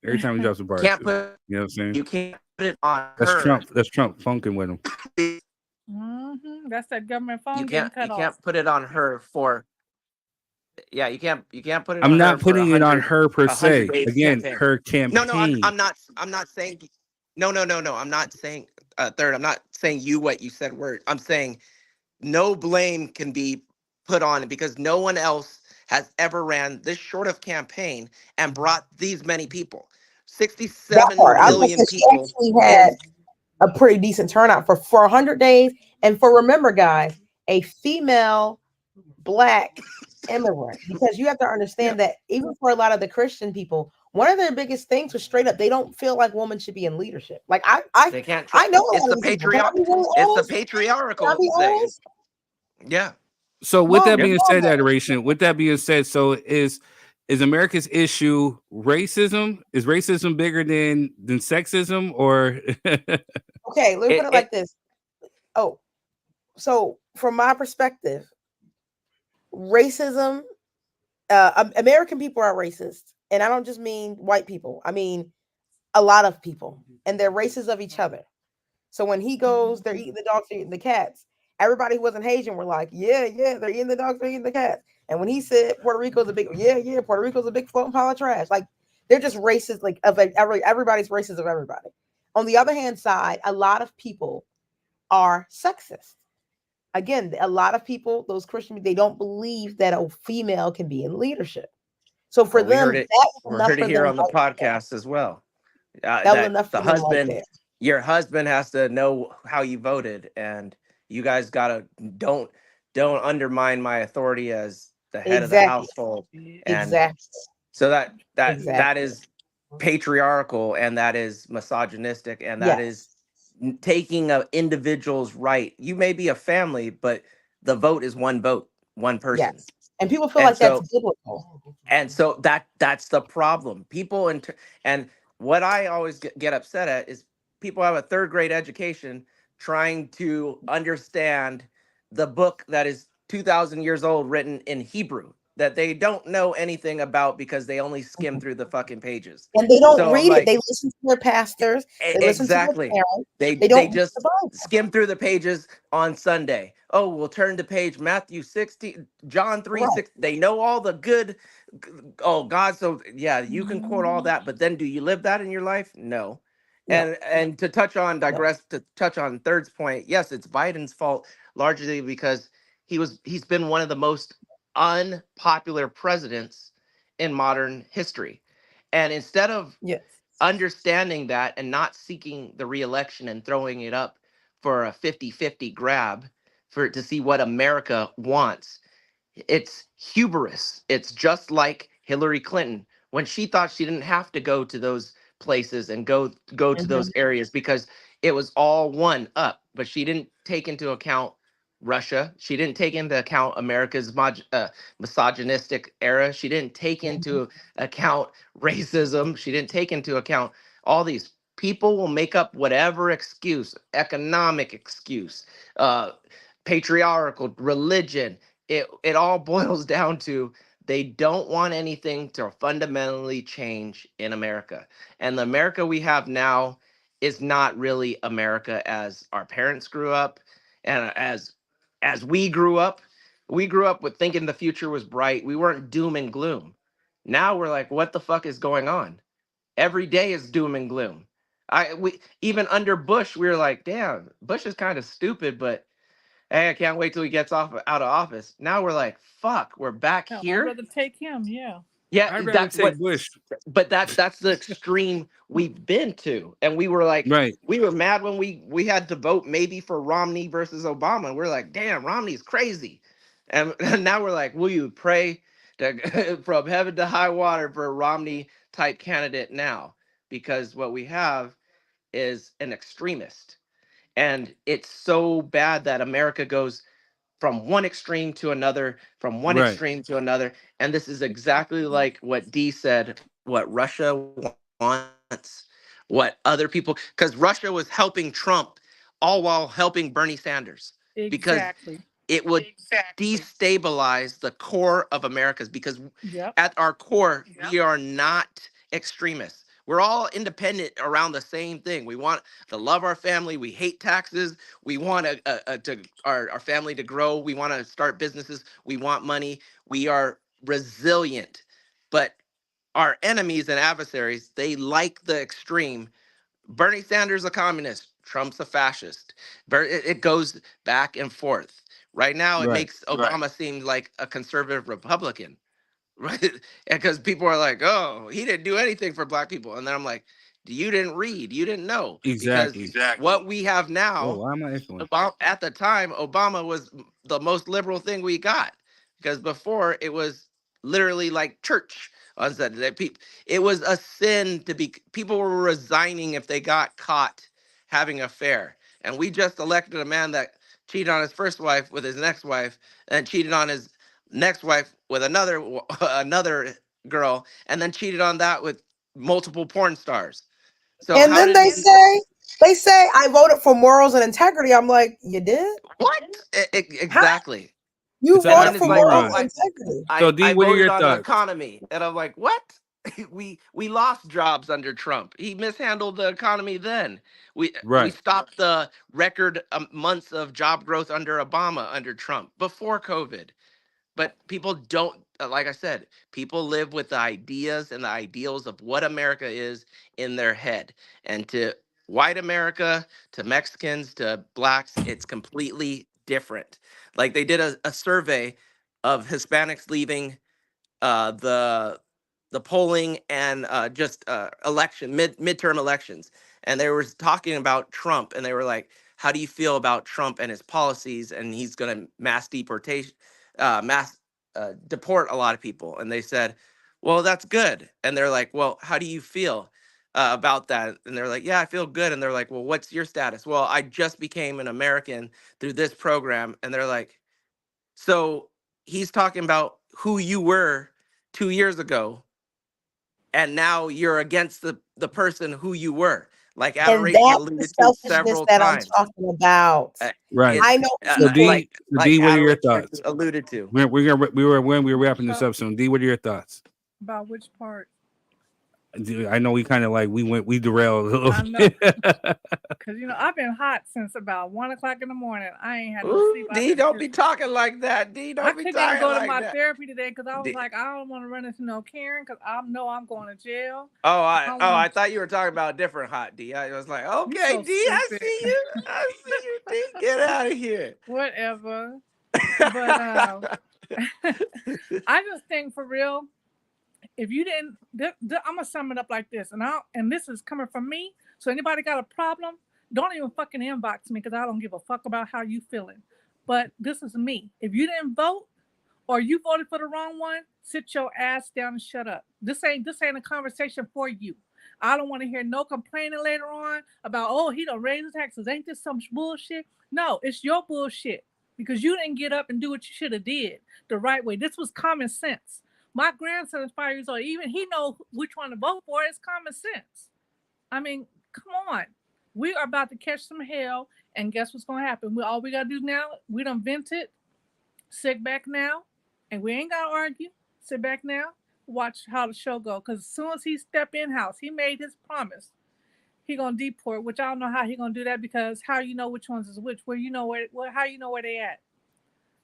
Every time he drops a bar. You know what I'm saying? You can't put it on her. That's Trump funking with him. That's that government phone. You can't put it on her for. Yeah, you can't put it. I'm not putting it on her per se. Again, her campaign. No, I'm not saying. No. I'm not saying. Third, I'm not saying what you said. Word. I'm saying no blame can be put on it because no one else has ever ran this short of campaign and brought these many people. 67 million people. She had a pretty decent turnout for 100 days, and remember, guys, a female black immigrant, because you have to understand that even for a lot of the Christian people, one of their biggest things was straight up they don't feel like women should be in leadership. Like they can't. I know it's the patriarchal thing. Yeah. So with that being said, Adoration. With that being said, so is America's issue racism? Is racism bigger than sexism, or? Okay, let me put it like this. Oh, so from my perspective, racism, American people are racist, and I don't just mean white people. I mean a lot of people, and they're racist of each other. So when he goes, they're eating the dogs, they're eating the cats. Everybody who wasn't Haitian were like, yeah, they're eating the dogs, they're eating the cats. And when he said Puerto Rico's a big, Puerto Rico's a big floating pile of trash. Like, they're just racist, like everybody's racist of everybody. On the other hand side, a lot of people are sexist. Again, a lot of people, those Christians, they don't believe that a female can be in leadership. So for them, we heard it here on the podcast as well. That was enough for the husband, your husband has to know how you voted, and you guys gotta don't undermine my authority as the head of the household. And so that is patriarchal, and that is misogynistic, and that is taking an individual's right. You may be a family, but the vote is one vote, one person. Yes. And people feel like that's biblical. And so that's the problem. People and what I always get upset at is people have a third grade education trying to understand the book that is 2,000 years old, written in Hebrew, that they don't know anything about because they only skim Mhm. through the fucking pages. And they don't So I'm read it. like, They listen to their pastors. They listen to their Exactly. parents. They They don't read the just Bible. skim through the pages on Sunday. Oh, we'll turn to page Matthew 16, John 3, Right. 6. They know all the good. Oh, God. So yeah, you can quote all Mhm. that, but then do you live that in your life? No. No. And to No. touch on Third's point, yes, it's Biden's fault largely because he's been one of the most unpopular presidents in modern history. And instead of Yes. understanding that and not seeking the reelection and throwing it up for a 50-50 grab for to see what America wants, it's hubris. It's just like Hillary Clinton when she thought she didn't have to go to those places and go to those Mhm. areas because it was all one up, but she didn't take into account Russia. She didn't take into account America's misogynistic era. She didn't take Mhm. into account racism. She didn't take into account all these people will make up whatever excuse, economic excuse, uh, patriarchal, religion. It all boils down to they don't want anything to fundamentally change in America. And the America we have now is not really America as our parents grew up and as we grew up. We grew up with thinking the future was bright. We weren't doom and gloom. Now we're like, what the fuck is going on? Every day is doom and gloom. We even under Bush, we were like, damn, Bush is kind of stupid, but hey, I can't wait till he gets off out of office. Now we're like, fuck, we're back Hell, I'd here. rather take him. Yeah. Yeah, I'd rather that's what. take Bush. But that's the extreme we've been to, and we were like, Right. we were mad when we had to vote maybe for Romney versus Obama. And we're like, damn, Romney's crazy, and now we're like, will you pray to, from heaven to high water for a Romney type candidate now? Because what we have is an extremist, and it's so bad that America goes from one extreme to another, from one Right. extreme to another. And this is exactly like what Dee said, what Russia wants, what other people, because Russia was helping Trump all while helping Bernie Sanders because Exactly. it would destabilize the core of America's because Yep. at our core, we are not extremists. We're all independent around the same thing. We want to love our family. We hate taxes. We want our family to grow. We want to start businesses. We want money. We are resilient. But our enemies and adversaries, they like the extreme. Bernie Sanders a communist, Trump's a fascist. It goes back and forth. Right now, it Right. makes Obama seem like a conservative Republican, right? Because people are like, "Oh, he didn't do anything for black people," and then I'm like, "You didn't read, you didn't know," because Exactly. what we have Whoa, now, why am I echoing? At the time, Obama was the most liberal thing we got because before it was literally like church on Sunday. It was a sin to be. People were resigning if they got caught having an affair, and we just elected a man that cheated on his first wife with his next wife, and cheated on his next wife with another girl, and then cheated on that with multiple porn stars. So And how then did they say I voted for morals and integrity. I'm like, you did? what How exactly? you It's an And then voted for it's like, morals oh, oxymoron. and integrity? So D, I what are voted your on the thoughts? economy, and I'm like, what? We lost jobs under Trump. He mishandled the economy. Then we Right. stopped the record months of job growth under Obama under Trump before COVID. But people don't, like I said, people live with the ideas and the ideals of what America is in their head. And to white America, to Mexicans, to blacks, it's completely different. Like they did a survey of Hispanics leaving the polling and just midterm elections, and they were talking about Trump, and they were like, "How do you feel about Trump and his policies? And he's going to mass deport a lot of people." And they said, "Well, that's good." And they're like, "Well, how do you feel?" About that, and they're like, "Yeah, I feel good." And they're like, "Well, what's your status?" "Well, I just became an American through this program." And they're like, so he's talking about who you were 2 years ago, and now you're against the person who you were. like And Adoration that's the alluded to selfishness several that I'm times. talking about. Right. I It's know So people. D, what are your Adoration thoughts? alluded to. We're wrapping this About, up soon. D, what are your thoughts? about which part? I know we kind of like we derailed a little I know. bit. Cause I've been hot since about 1 o'clock in the morning. I ain't had no sleep. Ooh, I've D, been don't just be talking like that. D, I don't be couldn't even talking go to like my that. therapy today because I was D, like, I don't want to run into no Karen because I know I'm going to jail. oh, I don't want I to. thought you were talking about a different hot D. I was like, You okay, so D, I stupid. see you. I see you, D. Get out of here. Whatever. But I just think for real, if you didn't, I'm gonna sum it up like this, and this is coming from me. So anybody got a problem, don't even fucking inbox me because I don't give a fuck about how you feeling. But this is me. If you didn't vote or you voted for the wrong one, sit your ass down and shut up. This ain't a conversation for you. I don't want to hear no complaining later on about, oh, he don't raise the taxes. Ain't this some bullshit? No, it's your bullshit because you didn't get up and do what you should have did the right way. This was common sense. My grandson is 5 years old. Even he knows which one to vote for. It's common sense. I mean, come on. We are about to catch some hell, and guess what's going to happen? All we got to do now, we done vented. Sit back now, and we ain't got to argue. Sit back now, watch how the show go. Because as soon as he step in house, he made his promise. He gonna deport, which I don't know how he gonna do that because how you know which ones is which? Where you know how you know where they at?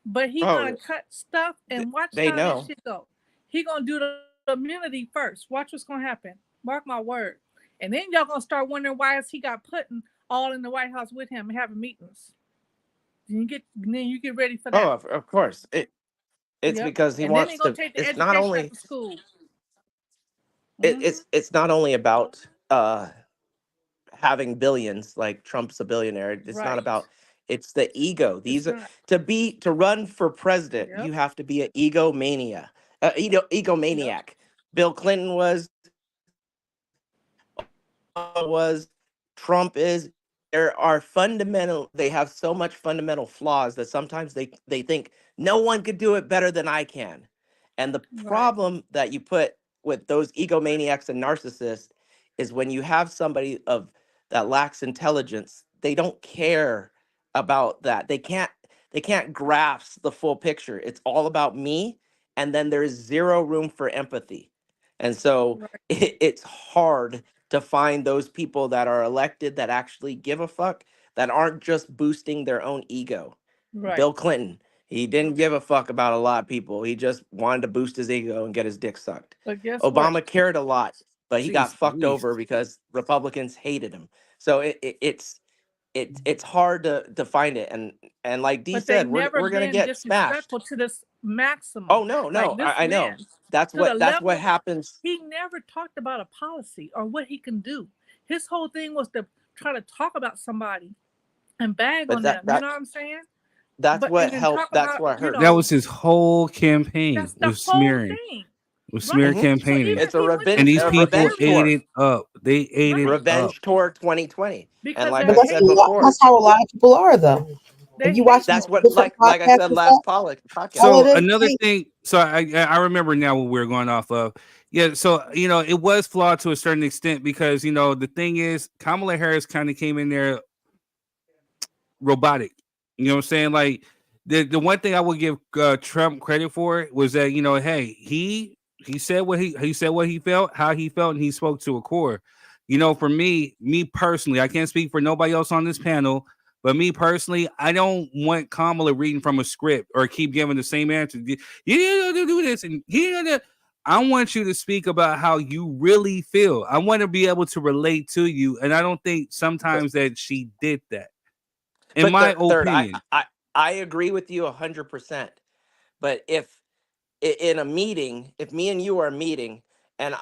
But he Oh, gonna cut stuff and watch they how this know. shit go. He gonna do the immunity first. Watch what's gonna happen. Mark my word. And then y'all gonna start wondering why is he got put all in the White House with him and having meetings. Then you get ready for Oh, that. of course. It's Yep. because he And then he wants gonna to. take the It's not education out only of school. it's not only about having billions, like Trump's a billionaire. It's not Right. about, it's the ego. It's These are, not. to run for president, Yep. you have to be an egomania, Yep. egomaniac. Bill Clinton was, Trump is. There are fundamental, they have so much fundamental flaws that sometimes they think no one could do it better than I can. And the Right. problem that you put with those egomaniacs and narcissists is when you have somebody of that lacks intelligence, they don't care about that. They can't grasp the full picture. It's all about me, and then there's zero room for empathy. And so Right. it's hard to find those people that are elected that actually give a fuck, that aren't just boosting their own ego. Right. Bill Clinton, he didn't give a fuck about a lot of people. He just wanted to boost his ego and get his dick sucked. But guess what? Obama cared a lot, but he got Jeez fucked Louise. over because Republicans hated him. So it's hard to find it. And like D But they said, never we're gonna been get smashed. disrespectful to this maximum. Oh no, Like no, this I know. man, That's to the what level happens. he never talked about a policy or what he can do. His whole thing was to try to talk about somebody and bag But on that them. You that know what I'm saying? that's But what and then helped. talk That's about, what hurt. That was his whole campaign that's the was whole smearing, thing. was smear Right. Mhm. So campaigning. even if It's a he went to And revenge these a jail, people revenge ate tour. period. it up. They ate it Right. up. Revenge tour 2020. And Because like they But I said hateful. before, that's how a lot of people are, though. If They you watch that's hateful. what, different like I podcasts said and last stuff, podcast. all it So is another hate. thing, so I remember now what we're going off of. Yeah, so it was flawed to a certain extent because the thing is Kamala Harris kind of came in there robotic. You know what I'm saying? Like the one thing I would give Trump credit for was that hey, he said he said what he felt, how he felt, and he spoke to a core. For me personally, I can't speak for nobody else on this panel, but me personally, I don't want Kamala reading from a script or keep giving the same answer. You need to do this and I want you to speak about how you really feel. I want to be able to relate to you, and I don't think But sometimes that she did that in but my third, opinion. I agree with you 100%. But if in a meeting, if me and you are meeting, and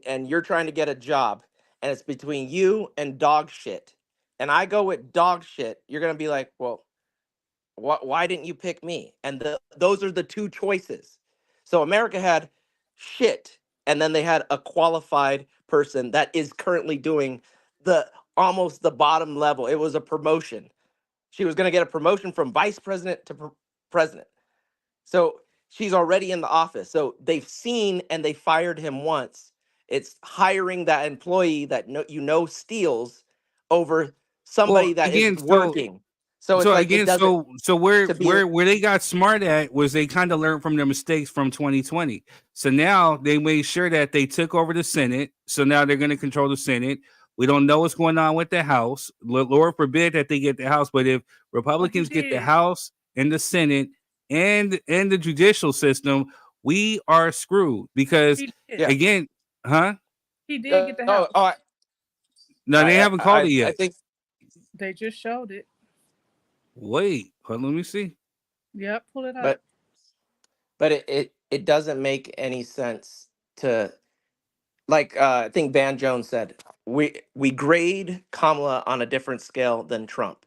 and you're trying to get a job, and it's between you and dog shit, and I go with dog shit, you're gonna be like, well, why didn't you pick me? And those are the two choices. So America had shit, and then they had a qualified person that is currently doing the almost the bottom level. It was a promotion. She was going to get a promotion from vice president to president. So she's already in the office. So they've seen and they fired him once, It's hiring that employee that steals over somebody that is again, working. So it's so like it again, doesn't so where to be they got smart at was they kind of learned from their mistakes from 2020. So now they made sure that they took over the Senate. So now they're going to control the Senate. We don't know what's going on with the House. Lord forbid that they get the House, but if Republicans get the House and the Senate and the judicial system, we are screwed because yeah. again, huh? He did get the House. No, they haven't called it yet. I think they just showed it. Wait, let me see. Yep, pull it up. But it doesn't make any sense to, like I think Van Jones said, we grade Kamala on a different scale than Trump.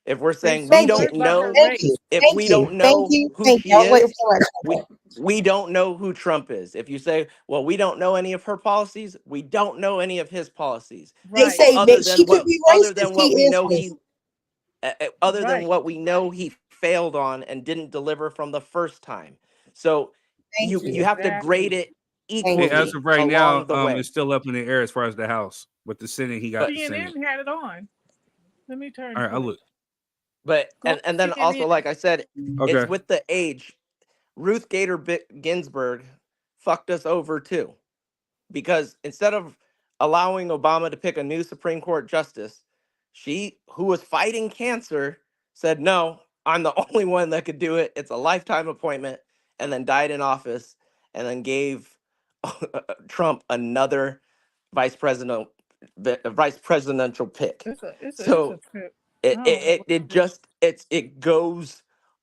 If we're saying we don't know, if we don't know who she is, we don't know who Trump is. If you say, well, we don't know any of her policies, we don't know any of his policies. They say other that than she what, could be other racist. than what He we is know racist. other than what we know he failed on and didn't deliver from the first time. So you have to grade it equally as of right along now, the way. it's still up in the air as far as the House. With the Senate, he got the Senate. CNN had it on. Let me turn. All right, I'll look. But and then also, like I said, it's with the age. Ruth Gator Ginsburg fucked us over too, because instead of allowing Obama to pick a new Supreme Court justice, she, who was fighting cancer, said, no, I'm the only one that could do it. It's a lifetime appointment, and then died in office, and then gave Trump another vice presidential pick. It goes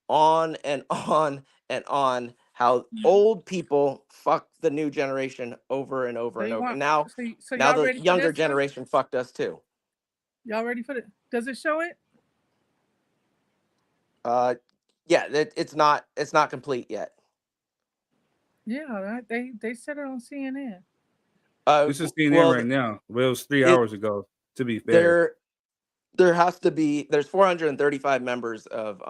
on and on and on how old people fuck the new generation over and over and over. And now the younger generation fucked us too. Y'all ready for it? Does it show it? Yeah, it's not complete yet. Yeah, they said it on CNN. This is CNN right now. Well, it was 3 hours ago, to be fair. There has to be, there's 435 members of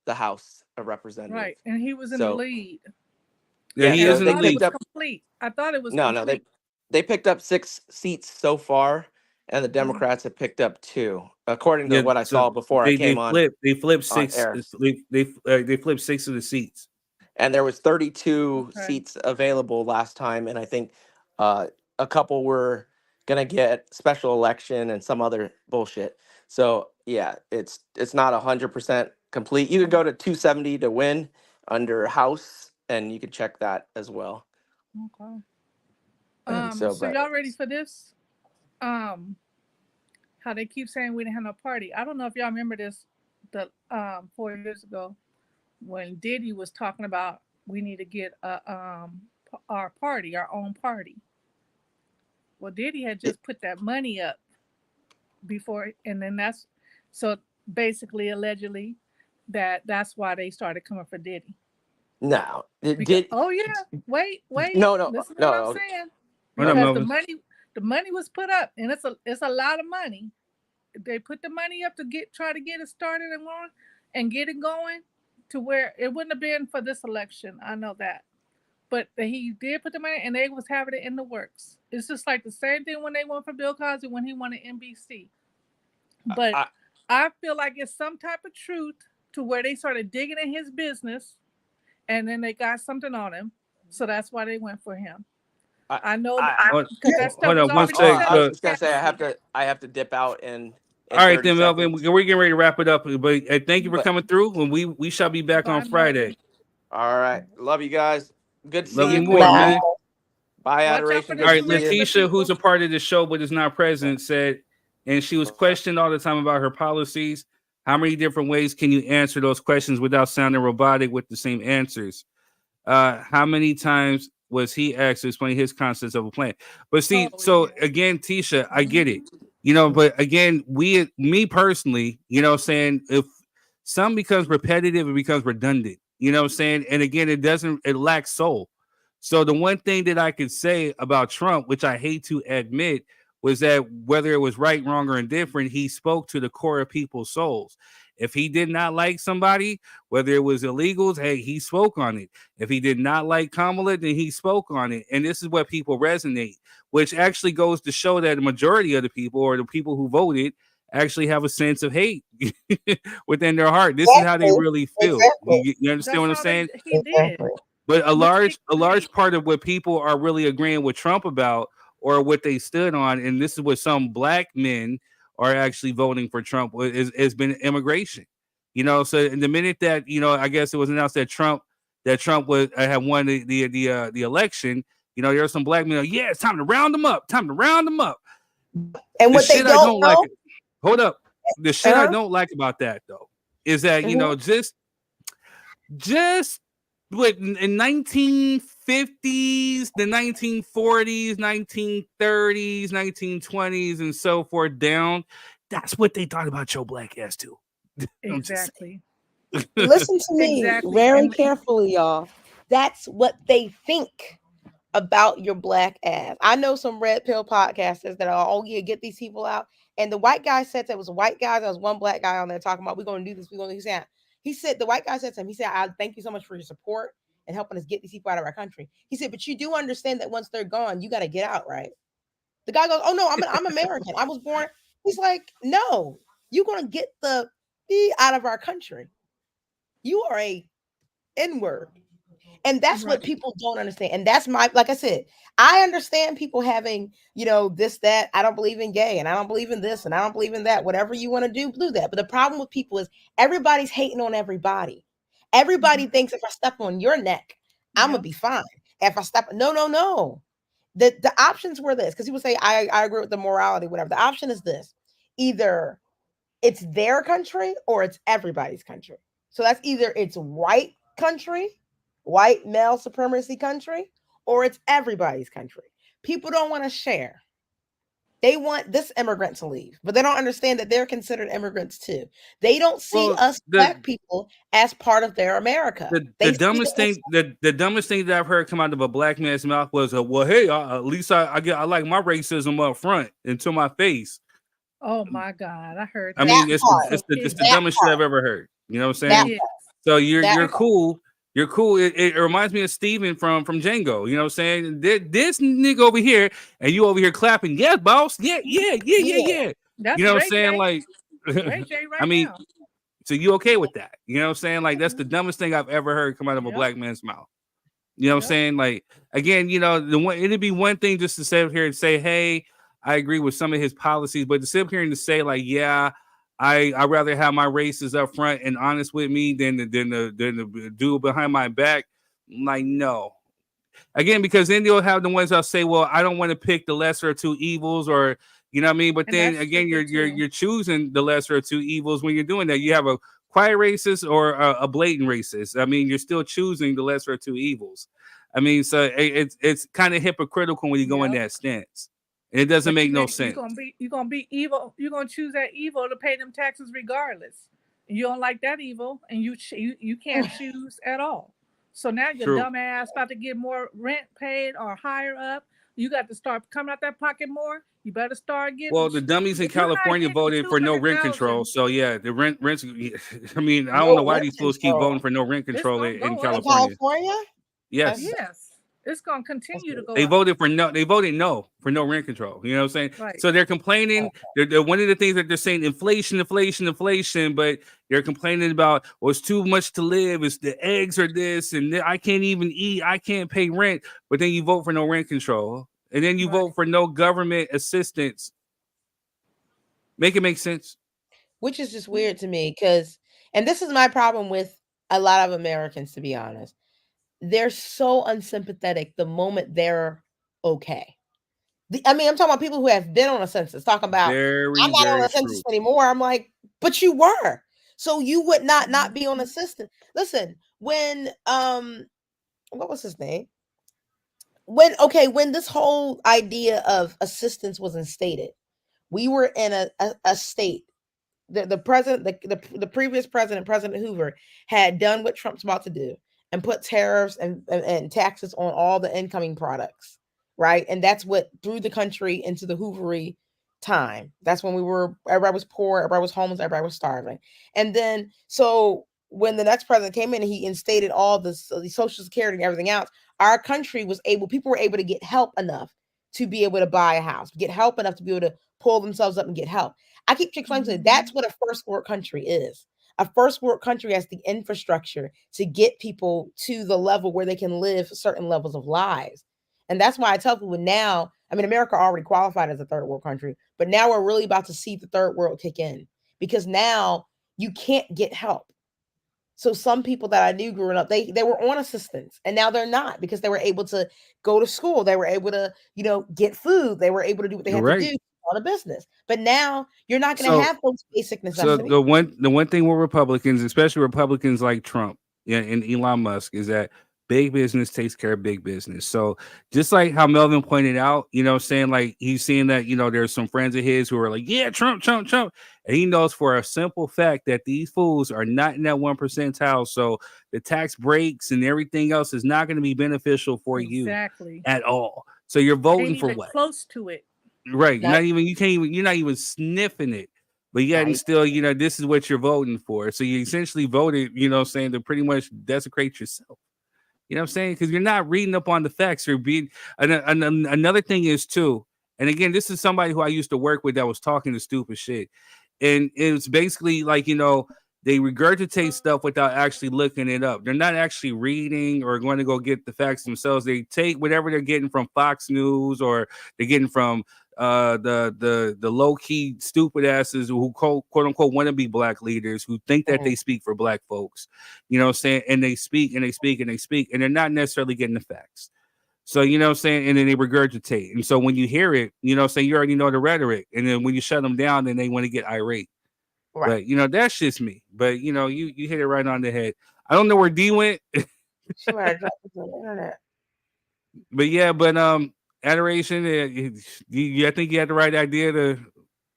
the House of Representatives. Right, and he was in the lead. Yeah, he is in the lead. Complete. I thought it was complete. No, they picked up 6 seats so far, and the Democrats have picked up 2, according to what I saw before I came on. They flipped 6. They flipped 6 of the seats, and there was 32 seats available last time, and I think a couple were gonna get special election and some other bullshit. So yeah, it's not 100% complete. You could go to 270 to win under House, and you could check that as well. Okay. So y'all ready for this? How they keep saying we didn't have no party. I don't know if y'all remember this, 4 years ago, when Diddy was talking about we need to get our party, our own party. Well, Diddy had just put that money up before, and then that's so basically allegedly that's why they started coming for Diddy. No, oh yeah, wait. No. Listen to what I'm saying. Because the money was put up, and it's a lot of money. They put the money up to try to get it started and get it going to where it wouldn't have been for this election. I know that. But he did put the money, and they was having it in the works. It's just like the same thing when they went for Bill Cosby when he wanted NBC. But I feel like it's some type of truth to where they started digging in his business, and then they got something on him. So that's why they went for him. I know because that stuff was already set. I was just gonna say I have to dip out and. All right, then, Melvin, we're getting ready to wrap it up. But thank you for coming through, and we shall be back on Friday. All right, love you guys. Good to see love you more, man. Bye, adoration. All right, Letitia, who's a part of the show but is not present, said, and she was questioned all the time about her policies. How many different ways can you answer those questions without sounding robotic with the same answers? How many times was he asked to explain his concepts of a plan? But see, so again, Tisha, I get it, but again, me personally, saying if some becomes repetitive, it becomes redundant, saying, and again, it lacks soul. So the one thing that I could say about Trump, which I hate to admit, was that whether it was right, wrong, or indifferent, he spoke to the core of people's souls. If he did not like somebody, whether it was illegals, hey, he spoke on it. If he did not like Kamala, then he spoke on it. And this is what people resonate, which actually goes to show that the majority of the people, or the people who voted, actually have a sense of hate within their heart. This is how they really feel. You understand what I'm saying? He did. But a large part of what people are really agreeing with Trump about, or what they stood on, and this is what some black men are actually voting for Trump, has been immigration. So in the minute that I guess it was announced that Trump was had won the election, there were some black men. Yeah, it's time to round them up. Time to round them up. And what they don't know. Like, hold up. The shit I don't like about that though is that just what in 1950s, the 1940s, 1930s, 1920s, and so forth down. That's what they thought about your black ass too. Exactly. Listen to me very carefully, y'all. That's what they think about your black ass. I know some red pill podcasters that are, oh yeah, get these people out. And the white guy said that was a white guy. There was one black guy on there talking about, we're going to do this. We're going to do that. He said, the white guy said to him, he said, I thank you so much for your support and helping us get these people out of our country. He said, but you do understand that once they're gone, you got to get out, right? The guy goes, oh no, I'm American. I was born. He's like, no, you're going to get the out of our country. You are a N-word. And that's what people don't understand. And that's like I said, I understand people having, this, that. I don't believe in gay, and I don't believe in this, and I don't believe in that. Whatever you want to do that. But the problem with people is everybody's hating on everybody. Everybody thinks if I step on your neck, I'm going to be fine. If I step, no. The options were this, because people say, I agree with the morality, whatever. The option is this. Either it's their country or it's everybody's country. So that's either it's white country, white male supremacy country, or it's everybody's country. People don't want to share. They want this immigrant to leave, but they don't understand that they're considered immigrants too. They don't see us black people as part of their America. The dumbest thing that I've heard come out of a black man's mouth was, well, hey, at least I like my racism up front and to my face. Oh my God, I heard that. I mean, it's the dumbest shit I've ever heard. You know what I'm saying? So you're cool. You're cool. It reminds me of Steven from Django. You know what I'm saying? This nigga over here, and you over here clapping. Yeah, boss. Yeah. That's You know what I'm saying? Like, I mean, so you okay with that? You know what I'm saying? Like, that's the dumbest thing I've ever heard come out of a black man's mouth. You know what I'm saying? Like, again, it'd be one thing just to sit up here and say, hey, I agree with some of his policies, but to sit up here and to say, like, yeah, I'd rather have my races up front and honest with me than the dude behind my back. Like, no. Again, because then you'll have the ones that'll say, well, I don't want to pick the lesser of two evils, or you know what I mean? But then again, you're choosing the lesser of two evils when you're doing that. You have a quiet racist or a blatant racist. I mean, you're still choosing the lesser of two evils. I mean, so it's kind of hypocritical when you go in that stance. It doesn't make no sense. You're gonna be evil. You're gonna choose that evil to pay them taxes regardless. You don't like that evil, and you can't choose at all. So now your dumb ass about to get more rent paid or higher up. You got to start coming out that pocket more. You better start getting. Well, the dummies in California voted for no rent control. So yeah, the rents. I mean, I don't know why these fools keep voting for no rent control in California. Yes. It's going to continue to go. They voted no for no rent control. You know what I'm saying? Right. So they're complaining. They're one of the things that they're saying, inflation. But they're complaining about, well, it's too much to live. It's the eggs are this, and I can't even eat. I can't pay rent. But then you vote for no rent control, and then you vote for no government assistance. Make it make sense. Which is just weird to me, and this is my problem with a lot of Americans, to be honest. They're so unsympathetic the moment they're okay. I'm talking about people who have been on a census, talking about, I'm not on a census anymore. I'm like, but you were. So you would not be on a census. Listen, when, what was his name? When this whole idea of assistance was instated, we were in a state. The president, the previous president, President Hoover, had done what Trump's about to do and put tariffs and taxes on all the incoming products, right? And that's what threw the country into the Hoovery time. That's when everybody was poor, everybody was homeless, everybody was starving. And then, so when the next president came in and he instated all the Social Security and everything else, our country people were able to get help enough to be able to buy a house, get help enough to be able to pull themselves up and get help. I keep explaining to you, that's what a first world country is. A first world country has the infrastructure to get people to the level where they can live certain levels of lives. And that's why I tell people now, I mean, America already qualified as a third world country, but now we're really about to see the third world kick in, because now you can't get help. So some people that I knew growing up, they were on assistance, and now they're not, because they were able to go to school. They were able to, get food. They were able to do what they You're had to right. do on a business. But now you're not going to So have those basic so necessities. the one thing with Republicans, especially Republicans like Trump, yeah, and Elon Musk, is that big business takes care of big business. So just like how Melvin pointed out, saying like he's seeing that, there's some friends of his who are like, yeah, Trump, Trump, Trump. And he knows for a simple fact that these fools are not in that 1 percentile. So the tax breaks and everything else is not going to be beneficial for you at all. So you're voting Ain't for even what? close to it. Right. You're not even sniffing it. But yet and still, this is what you're voting for. So you essentially voted, saying to pretty much desecrate yourself. You know what I'm saying? Because you're not reading up on the facts. You're being another thing is too. And again, this is somebody who I used to work with that was talking the stupid shit. And it's basically like, they regurgitate stuff without actually looking it up. They're not actually reading or going to go get the facts themselves. They take whatever they're getting from Fox News, or they're getting from the low key stupid asses who quote unquote want to be black leaders, who think that they speak for black folks, what I'm saying, and they speak and they speak and they speak, and they're not necessarily getting the facts. So what I'm saying, and then they regurgitate, and so when you hear it, say you already know the rhetoric, and then when you shut them down, then they want to get irate. Right. But that's just me. But you hit it right on the head. I don't know where D went. She might have dropped it on the internet. But yeah, adoration. I think you had the right idea to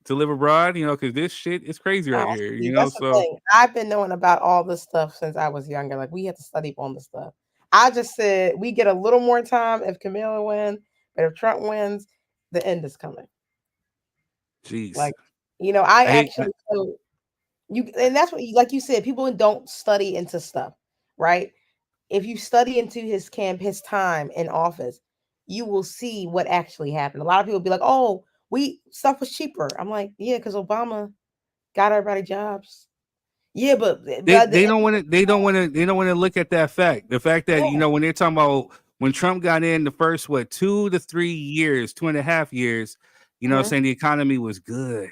live abroad. Because this shit is crazy right here. That's So the thing. I've been knowing about all this stuff since I was younger. Like, we had to study on this stuff. I just said we get a little more time if Kamala wins, but if Trump wins, the end is coming. Jeez. Like, and that's what, like you said, people don't study into stuff, right? If you study into his time in office, you will see what actually happened. A lot of people be like, "Oh, stuff was cheaper." I'm like, "Yeah, because Obama got everybody jobs." Yeah, but they don't want to look at that fact. The fact that when they're talking about when Trump got in the first 2 to 3 years, 2.5 years, saying the economy was good.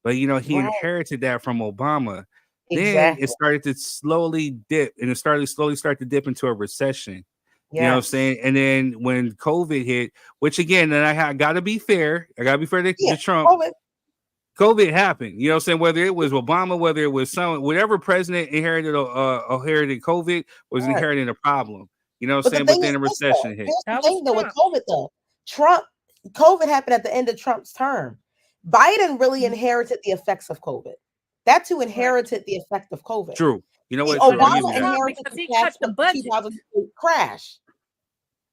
But he inherited that from Obama. Then it started to slowly dip, and it slowly start to dip into a recession. You know what I'm saying? And then when COVID hit, which again, and I gotta be fair, to Trump. COVID happened. You know what I'm saying? Whether it was Obama, whether it was whatever president inherited COVID was inheriting a problem. You know what I'm saying? But then a recession hit. Here's the thing though with COVID though. COVID happened at the end of Trump's term. Biden really inherited the effects of COVID. That's who inherited the effect of COVID. True. You know what? Obama inherited the effects of the 2008 crash.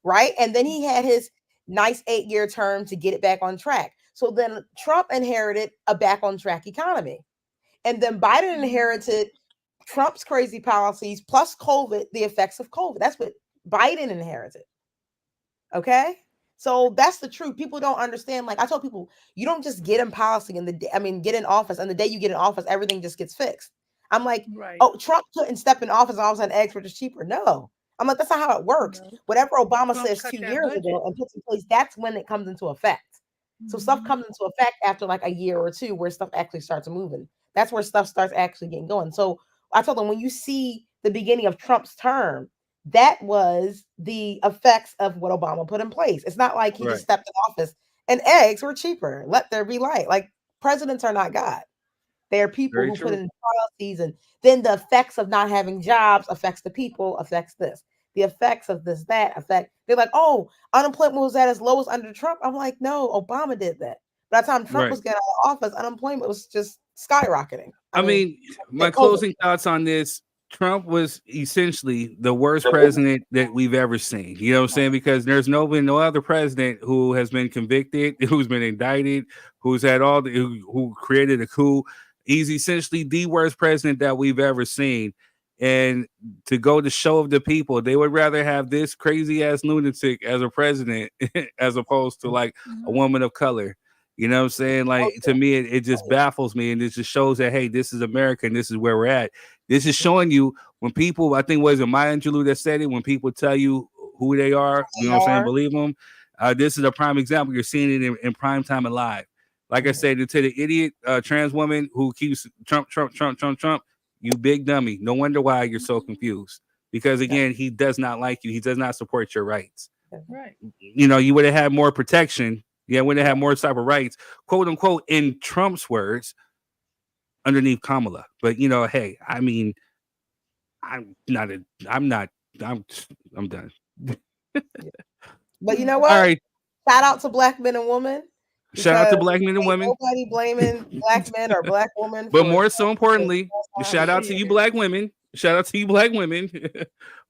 Right? And then he had his nice 8-year term to get it back on track. So then Trump inherited a back on track economy. And then Biden inherited Trump's crazy policies plus COVID, the effects of COVID. That's what Biden inherited. Okay? So that's the truth. People don't understand. Like I told people, you don't just get in policy get in office, and the day you get in office, everything just gets fixed. I'm like, oh, Trump couldn't step in office and all of a sudden eggs were just cheaper. No. I'm like, that's not how it works. No. Whatever Obama says 2 years ago and puts in place, that's when it comes into effect. So stuff comes into effect after like a year or two where stuff actually starts moving. That's where stuff starts actually getting going. So I told them, when you see the beginning of Trump's term, that was the effects of what Obama put in place. It's not like he just stepped in office and eggs were cheaper. Let there be light. Like, presidents are not God. They're people who put in policies, and then the effects of not having jobs affects the people, affects this. The effects of this, that affect. They're like, oh, unemployment was at its lowest under Trump. I'm like, no, Obama did that. By the time Trump was getting out of office, unemployment was just skyrocketing. I mean, my closing thoughts on this: Trump was essentially the worst president that we've ever seen. You know what I'm saying? Because there's been no other president who has been convicted, who's been indicted, who's had all the who created a coup. He's essentially the worst president that we've ever seen. And to go to show of the people, they would rather have this crazy ass lunatic as a president as opposed to like a woman of color. You know what I'm saying? Like to me, it just baffles me, and it just shows that hey, this is America, and this is where we're at. This is showing you when people, I think was it Maya Angelou that said it, when people tell you who they are, you know what I'm saying, believe them. This is a prime example. You're seeing it in prime time and live. Like I said, to the idiot trans woman who keeps Trump, you big dummy. No wonder why you're so confused. Because again, he does not like you. He does not support your rights. Right. You know, you would have had more protection. Yeah, would have had more type of rights, quote unquote, in Trump's words, underneath Kamala. But you know, hey, I mean, I'm done. But you know what? All right. Shout out to black men and women. Shout out to black men and women. Nobody blaming black men or black women. But more so importantly, shout out to you black women. Shout out to you black women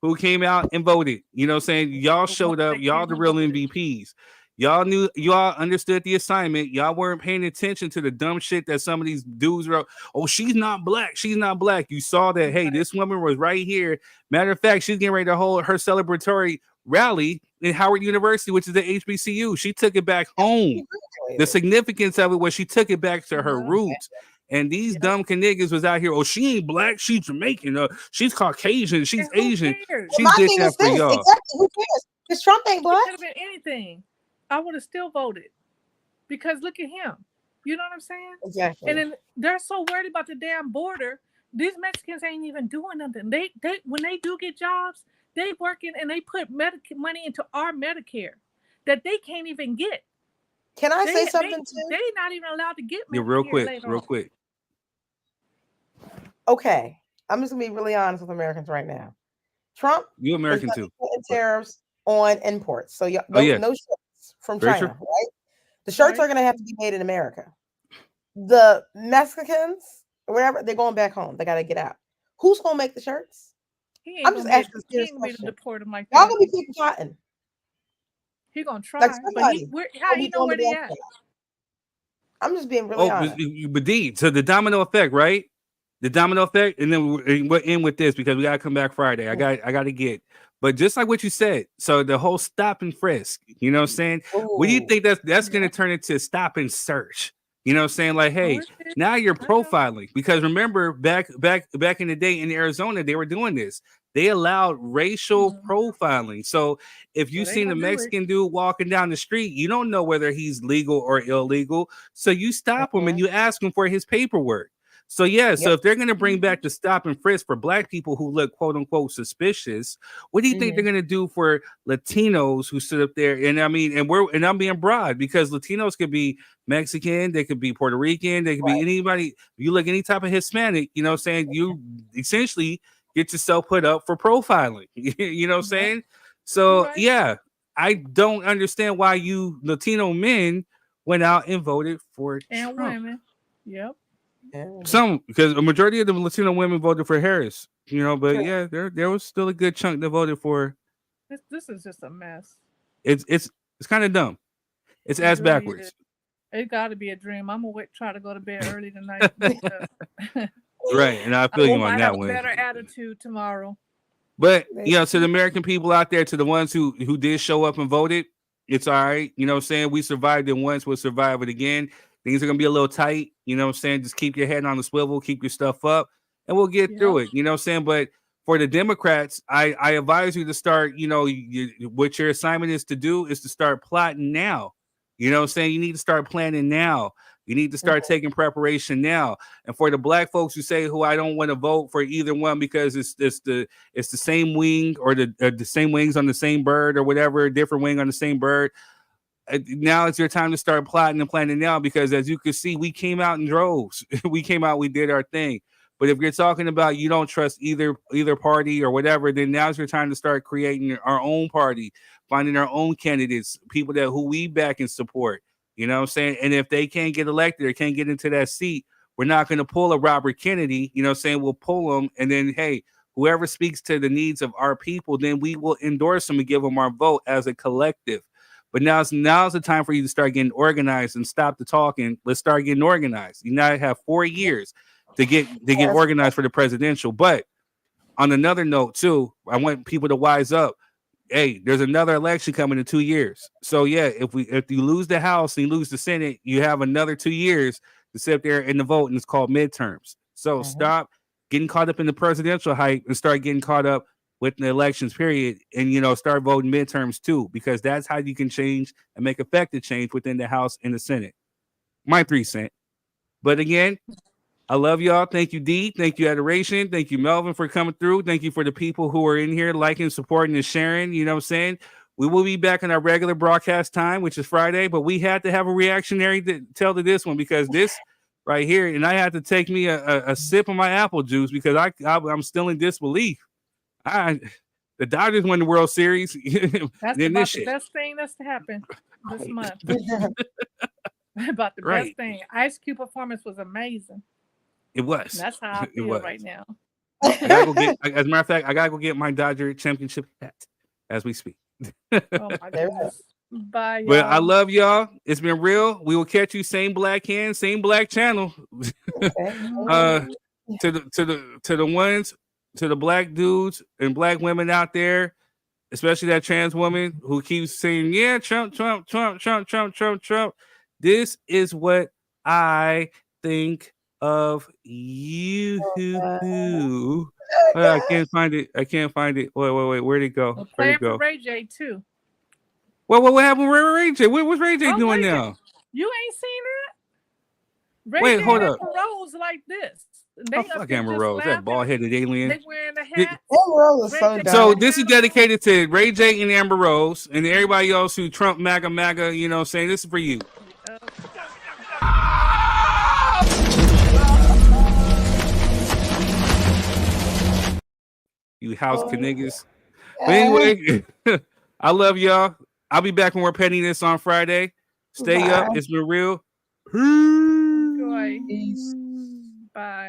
who came out and voted. You know what I'm saying? Y'all showed up. Y'all the real MVPs. Y'all knew, y'all understood the assignment. Y'all weren't paying attention to the dumb shit that some of these dudes wrote. Oh, she's not black. She's not black. You saw that, hey, this woman was right here. Matter of fact, she's getting ready to hold her celebratory rally in Howard University, which is the HBCU. She took it back home. The significance of it was she took it back to her roots. And these dumb niggas was out here. Oh, she ain't black. She's Jamaican. She's Caucasian. She's Asian. She did that for y'all. Exactly. Who cares? Because Trump ain't black. It could have been anything. I would have still voted because look at him. You know what I'm saying? Exactly. And then they're so worried about the damn border. These Mexicans ain't even doing nothing. They when they do get jobs, they working and they put money into our Medicare that they can't even get. Can I say something too? They're not even allowed to get Medicare. Yeah, real quick. Okay, I'm just gonna be really honest with Americans right now. Trump, you American too. Tariffs on imports, so no shirts from China, right? The shirts are gonna have to be made in America. The Mexicans, or whatever, they're going back home. They gotta get out. Who's gonna make the shirts? I'm just asking this question. Like y'all gonna be keeping cotton. He gonna try, but how you know where they at? I'm just being really honest. But so the domino effect, right? The domino effect, and then we're in with this because we gotta come back Friday. I got to get, but just like what you said, so the whole stop and frisk, you know what I'm saying? Ooh. What do you think that's gonna turn into stop and search? You know what I'm saying? Like, hey, now you're profiling because remember back in the day in Arizona, they were doing this. They allowed racial profiling. So if you seen a Mexican dude walking down the street, you don't know whether he's legal or illegal. So you stop him and you ask him for his paperwork. So so if they're going to bring back the stop and frisk for black people who look quote unquote suspicious, what do you think they're going to do for Latinos who sit up there? And I mean, and I'm being broad because Latinos could be Mexican, they could be Puerto Rican, they could be anybody. You look any type of Hispanic, you know what I'm saying? You essentially get yourself put up for profiling. You know what I'm saying? So I don't understand why you Latino men went out and voted for Trump. Women. Yep. Some because a majority of the Latino women voted for Harris, you know, but there was still a good chunk that voted for. This is just a mess. It's kind of dumb. It's ass backwards. It got to be a dream. I'm gonna try to go to bed early tonight. Right, and I feel you on that one. Better attitude tomorrow. But to the American people out there, to the ones who did show up and voted, it's all right. You know what I'm saying? We survived it once, we'll survive it again. Things are going to be a little tight. You know what I'm saying? Just keep your head on the swivel, keep your stuff up, and we'll get through it. You know what I'm saying? But for the Democrats, I advise you to start, what your assignment is to do is to start plotting now. You know what I'm saying? You need to start planning now. You need to start taking preparation now. And for the black folks who say, who I don't want to vote for either one because it's the same wing or the same wings on the same bird or whatever, different wing on the same bird. Now it's your time to start plotting and planning now because as you can see, we came out in droves. We did our thing. But if you're talking about you don't trust either party or whatever, then now's your time to start creating our own party, finding our own candidates, people who we back and support. You know what I'm saying? And if they can't get elected or can't get into that seat, we're not going to pull a Robert Kennedy. You know what I'm saying? We'll pull them and then, hey, whoever speaks to the needs of our people, then we will endorse them and give them our vote as a collective. But now's the time for you to start getting organized and stop the talking. Let's start getting organized. You now have 4 years to get organized for the presidential. But on another note, too, I want people to wise up. Hey, there's another election coming in 2 years. So yeah, if you lose the House and you lose the Senate, you have another 2 years to sit there in the vote, and it's called midterms. So stop getting caught up in the presidential hype and start getting caught up with the elections period, and start voting midterms too, because that's how you can change and make effective change within the House and the Senate. My 3 cents. But again, I love y'all. Thank you, D. Thank you, Adoration. Thank you, Melvin, for coming through. Thank you for the people who are in here liking, supporting, and sharing. You know what I'm saying? We will be back on our regular broadcast time, which is Friday, but we had to have a reactionary to tell to this one, because this right here, and I had to take me a sip of my apple juice because I'm still in disbelief. The Dodgers won the World Series. That's about the best thing that's to happen this month. About the best thing. Ice Cube performance was amazing. It was. That's how I feel right now. As a matter of fact, I gotta go get my Dodger championship hat as we speak. Oh my goodness. Bye, y'all. But I love y'all. It's been real. We will catch you same black hand, same black channel. To the black dudes and black women out there, especially that trans woman who keeps saying, yeah, Trump. This is what I think of you. I can't find it. Wait. Where'd it go? We'll play it for Ray J too. What happened with Ray J? What's Ray J doing now? You ain't seen that? Wait, hold up. Rose like this. Fuck Amber Rose, that bald-headed alien. They wearing the hat. Amber Rose is so dumb. So this is dedicated to Ray J and Amber Rose and everybody else who Trump MAGA, saying this is for you. You house niggas. But anyway, I love y'all. I'll be back when we're petting this on Friday. Stay up. It's been real. Peace. Bye.